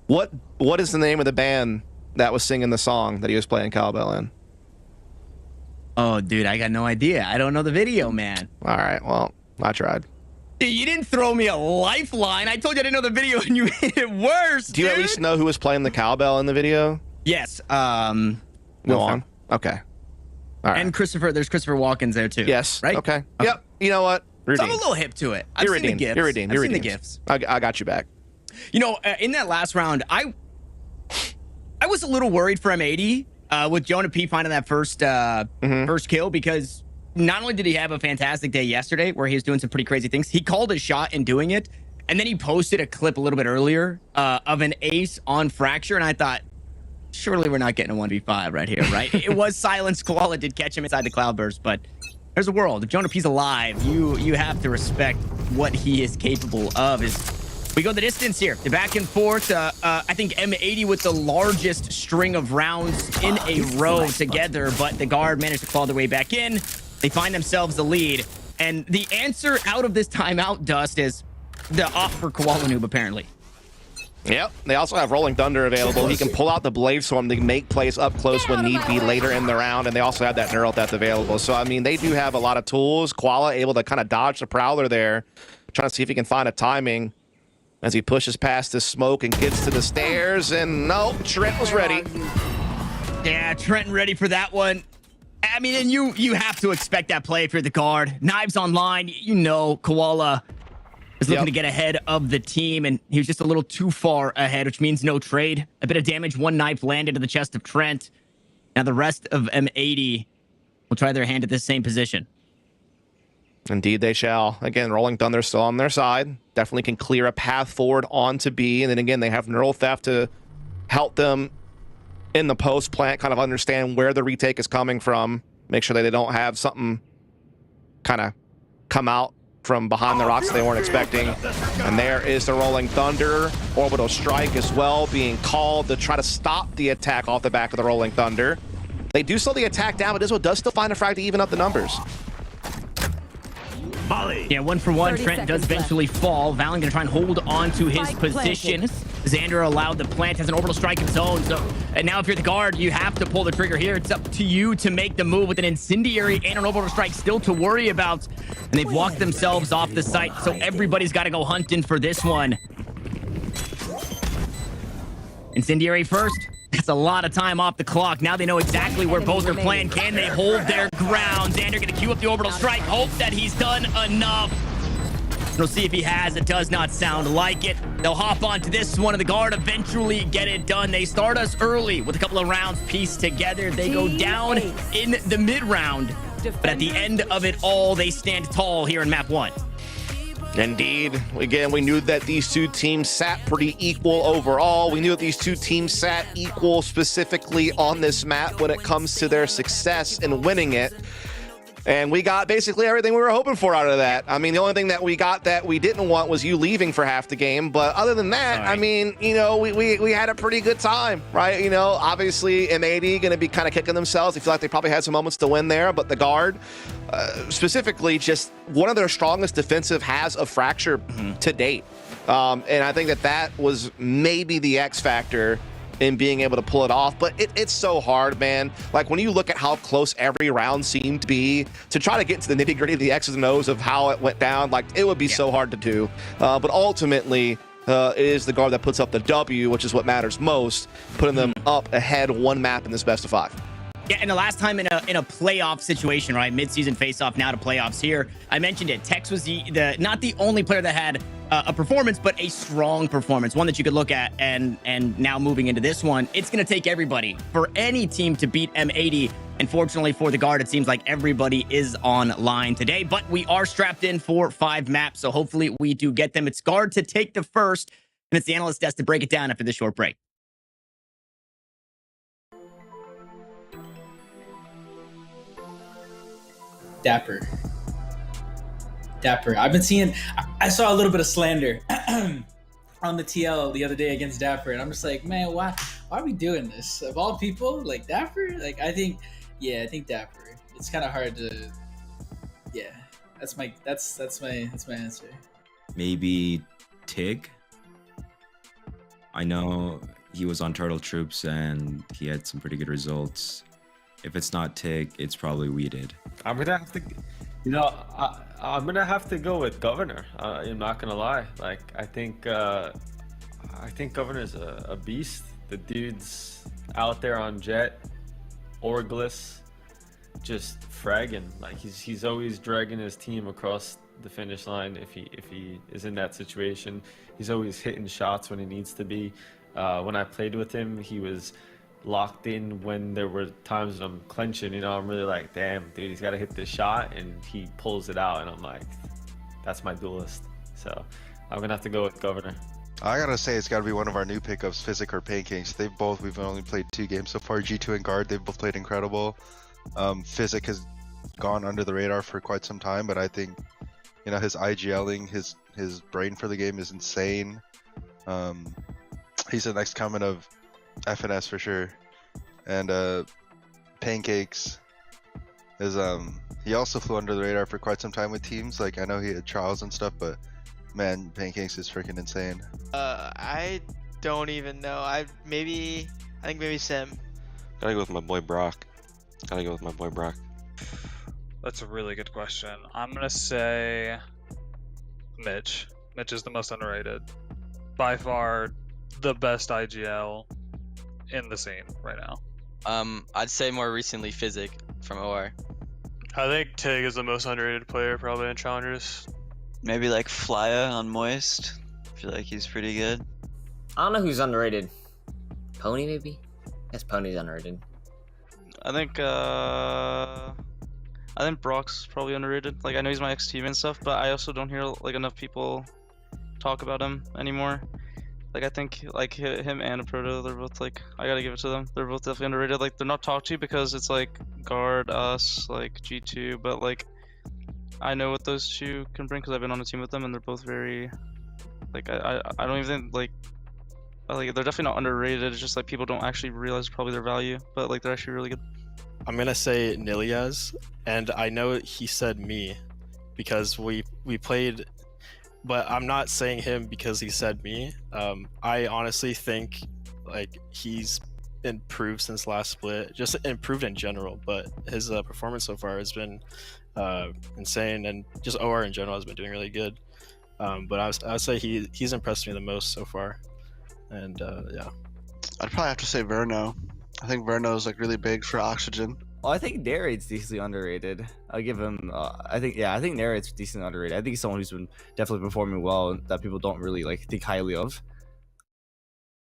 What is the name of the band that was singing the song that he was playing cowbell in? Oh, dude, I got no idea. I don't know the video, man. All right, well, I tried. You didn't throw me a lifeline. I told you I didn't know the video, and you made it worse. Do you at least know who was playing the cowbell in the video? Yes. Go on. Okay. All right. And there's Christopher Walken's there too. Yes. Right? Okay. Yep. You know what? So I'm a little hip to it. I've seen the gifs. You're redeemed. I've seen the gifs. I got you back. You know, in that last round, I was a little worried for M80 with Jonah P finding that first kill, because not only did he have a fantastic day yesterday where he was doing some pretty crazy things, he called his shot in doing it, and then he posted a clip a little bit earlier of an ace on Fracture, and I thought, surely we're not getting a 1v5 right here, right? It was Silence. Koala did catch him inside the Cloudburst, but there's a world. If Jonah P's alive, you have to respect what he is capable of. We go the distance here, the back and forth. I think M80 with the largest string of rounds in a row together, but the guard managed to claw their way back in. They find themselves the lead. And the answer out of this timeout, Dust, is the op for Koala Noob, apparently. Yep. They also have Rolling Thunder available. He can pull out the Blade Storm to make plays up close when need be later in the round, and they also have that Neural Theft available. So, I mean, they do have a lot of tools. Koala able to kind of dodge the Prowler there, trying to see if he can find a timing as he pushes past the smoke and gets to the stairs, and no, Trent was ready. Yeah, Trent ready for that one. I mean, and you have to expect that play if you're the guard. Knives online, you know, Koala is looking to get ahead of the team, and he was just a little too far ahead, which means no trade. A bit of damage, one knife landed to the chest of Trent. Now the rest of M80 will try their hand at this same position. Indeed they shall. Again, Rolling Thunder still on their side. Definitely can clear a path forward onto B, and then again, they have Neural Theft to help them in the post plant kind of understand where the retake is coming from, make sure that they don't have something kind of come out from behind the rocks they weren't expecting. And there is the Rolling Thunder. Orbital Strike as well being called to try to stop the attack off the back of the Rolling Thunder. They do slow the attack down, but Ismo does still find a frag to even up the numbers. Yeah, 1 for 1. Trent does eventually fall. Valen gonna try and hold on to his position. Xander allowed the plant, has an orbital strike of his own. So, and now if you're the guard, you have to pull the trigger here. It's up to you to make the move with an incendiary and an orbital strike still to worry about. And they've walked themselves off the site, so everybody's got to go hunting for this one. Incendiary first. That's a lot of time off the clock. Now they know exactly where both are playing. Can they hold their ground? Xander going to queue up the orbital strike. Hope that he's done enough. We'll see if he has. It does not sound like it. They'll hop onto this one, and the guard eventually get it done. They start us early with a couple of rounds pieced together. They go down in the mid-round. But at the end of it all, they stand tall here in map 1. Indeed. Again, we knew that these two teams sat pretty equal overall. We knew that these two teams sat equal specifically on this map when it comes to their success in winning it. And we got basically everything we were hoping for out of that. I mean, the only thing that we got that we didn't want was you leaving for half the game. But other than that, I mean, you know, we had a pretty good time, right? You know, obviously M80 going to be kind of kicking themselves. They feel like they probably had some moments to win there. But the guard, specifically, just one of their strongest defensive has of fracture to date. And I think that was maybe the X factor in being able to pull it off. But it's so hard, man. Like, when you look at how close every round seemed to be, to try to get to the nitty gritty of the X's and O's of how it went down, like, it would be so hard to do. But ultimately, it is the guard that puts up the W, which is what matters most, putting them up ahead one map in this best of 5. Yeah, and the last time in a playoff situation, right? Mid-season face-off, now to playoffs here. I mentioned it. Tex was the not the only player that had a performance, but a strong performance, one that you could look at. And now moving into this one, it's going to take everybody for any team to beat M80. And fortunately for the guard, it seems like everybody is online today. But we are strapped in for 5 maps, so hopefully we do get them. It's guard to take the first, and it's the analyst desk to break it down after this short break. Dapper. I've been seeing, I saw a little bit of slander on the TL the other day against Dapper, and I'm just like, man, why are we doing this? Of all people, like Dapper? Like, I think Dapper. It's kind of hard to, yeah. That's my answer. Maybe Tig. I know he was on Turtle Troops and he had some pretty good results. If it's not Tig, it's probably Weeded. I'm gonna have to, I'm gonna have to go with Governor. I'm not gonna lie. Like, I think Governor's a beast. The dude's out there on Jet, Orglis, just fragging. Like, he's always dragging his team across the finish line. If he is in that situation, he's always hitting shots when he needs to be. When I played with him, he was locked in when there were times when I'm clenching, you know, I'm really like, damn, dude, he's got to hit this shot, and he pulls it out, and I'm like, that's my duelist. So I'm gonna have to go with Governor. I gotta say, it's gotta be one of our new pickups, Physic or Pancakes. We've only played 2 games so far. G2 and Guard, they've both played incredible. Physic has gone under the radar for quite some time, but I think, you know, his IGLing, his brain for the game is insane. He's the next coming of FNS for sure. And Pancakes is he also flew under the radar for quite some time with teams. Like, I know he had trials and stuff, but man, Pancakes is freaking insane. I don't even know. I think maybe Sim. Gotta go with my boy Brock. That's a really good question. I'm gonna say Mitch. Mitch is the most underrated. By far the best IGL in the scene right now. I'd say more recently Physic from OR. I think Tig is the most underrated player probably in Challengers. Maybe like Flya on Moist. I feel like he's pretty good. I don't know who's underrated. Pony, maybe? Yes, Pony's underrated. I think Brock's probably underrated. Like, I know he's my ex-team and stuff, but I also don't hear like enough people talk about him anymore. Like, I think like him and a Proto, they're both like, I gotta give it to them. They're both definitely underrated. Like, they're not talked to because it's like Guard, us, like G2, but like I know what those two can bring because I've been on a team with them, and they're both very like I don't even think like they're definitely not underrated. It's just like people don't actually realize probably their value, but like they're actually really good. I'm gonna say Niliaz, and I know he said me because we played but I'm not saying him because he said me. I honestly think like he's improved since last split, just improved in general, but his performance so far has been insane, and just OR in general has been doing really good. But I would say he's impressed me the most so far, and yeah. I'd probably have to say Verno. I think Verno is like really big for Oxygen. Well, I think Narrate's decently underrated. I'll give him. I think Narrate's decently underrated. I think he's someone who's been definitely performing well that people don't really like think highly of.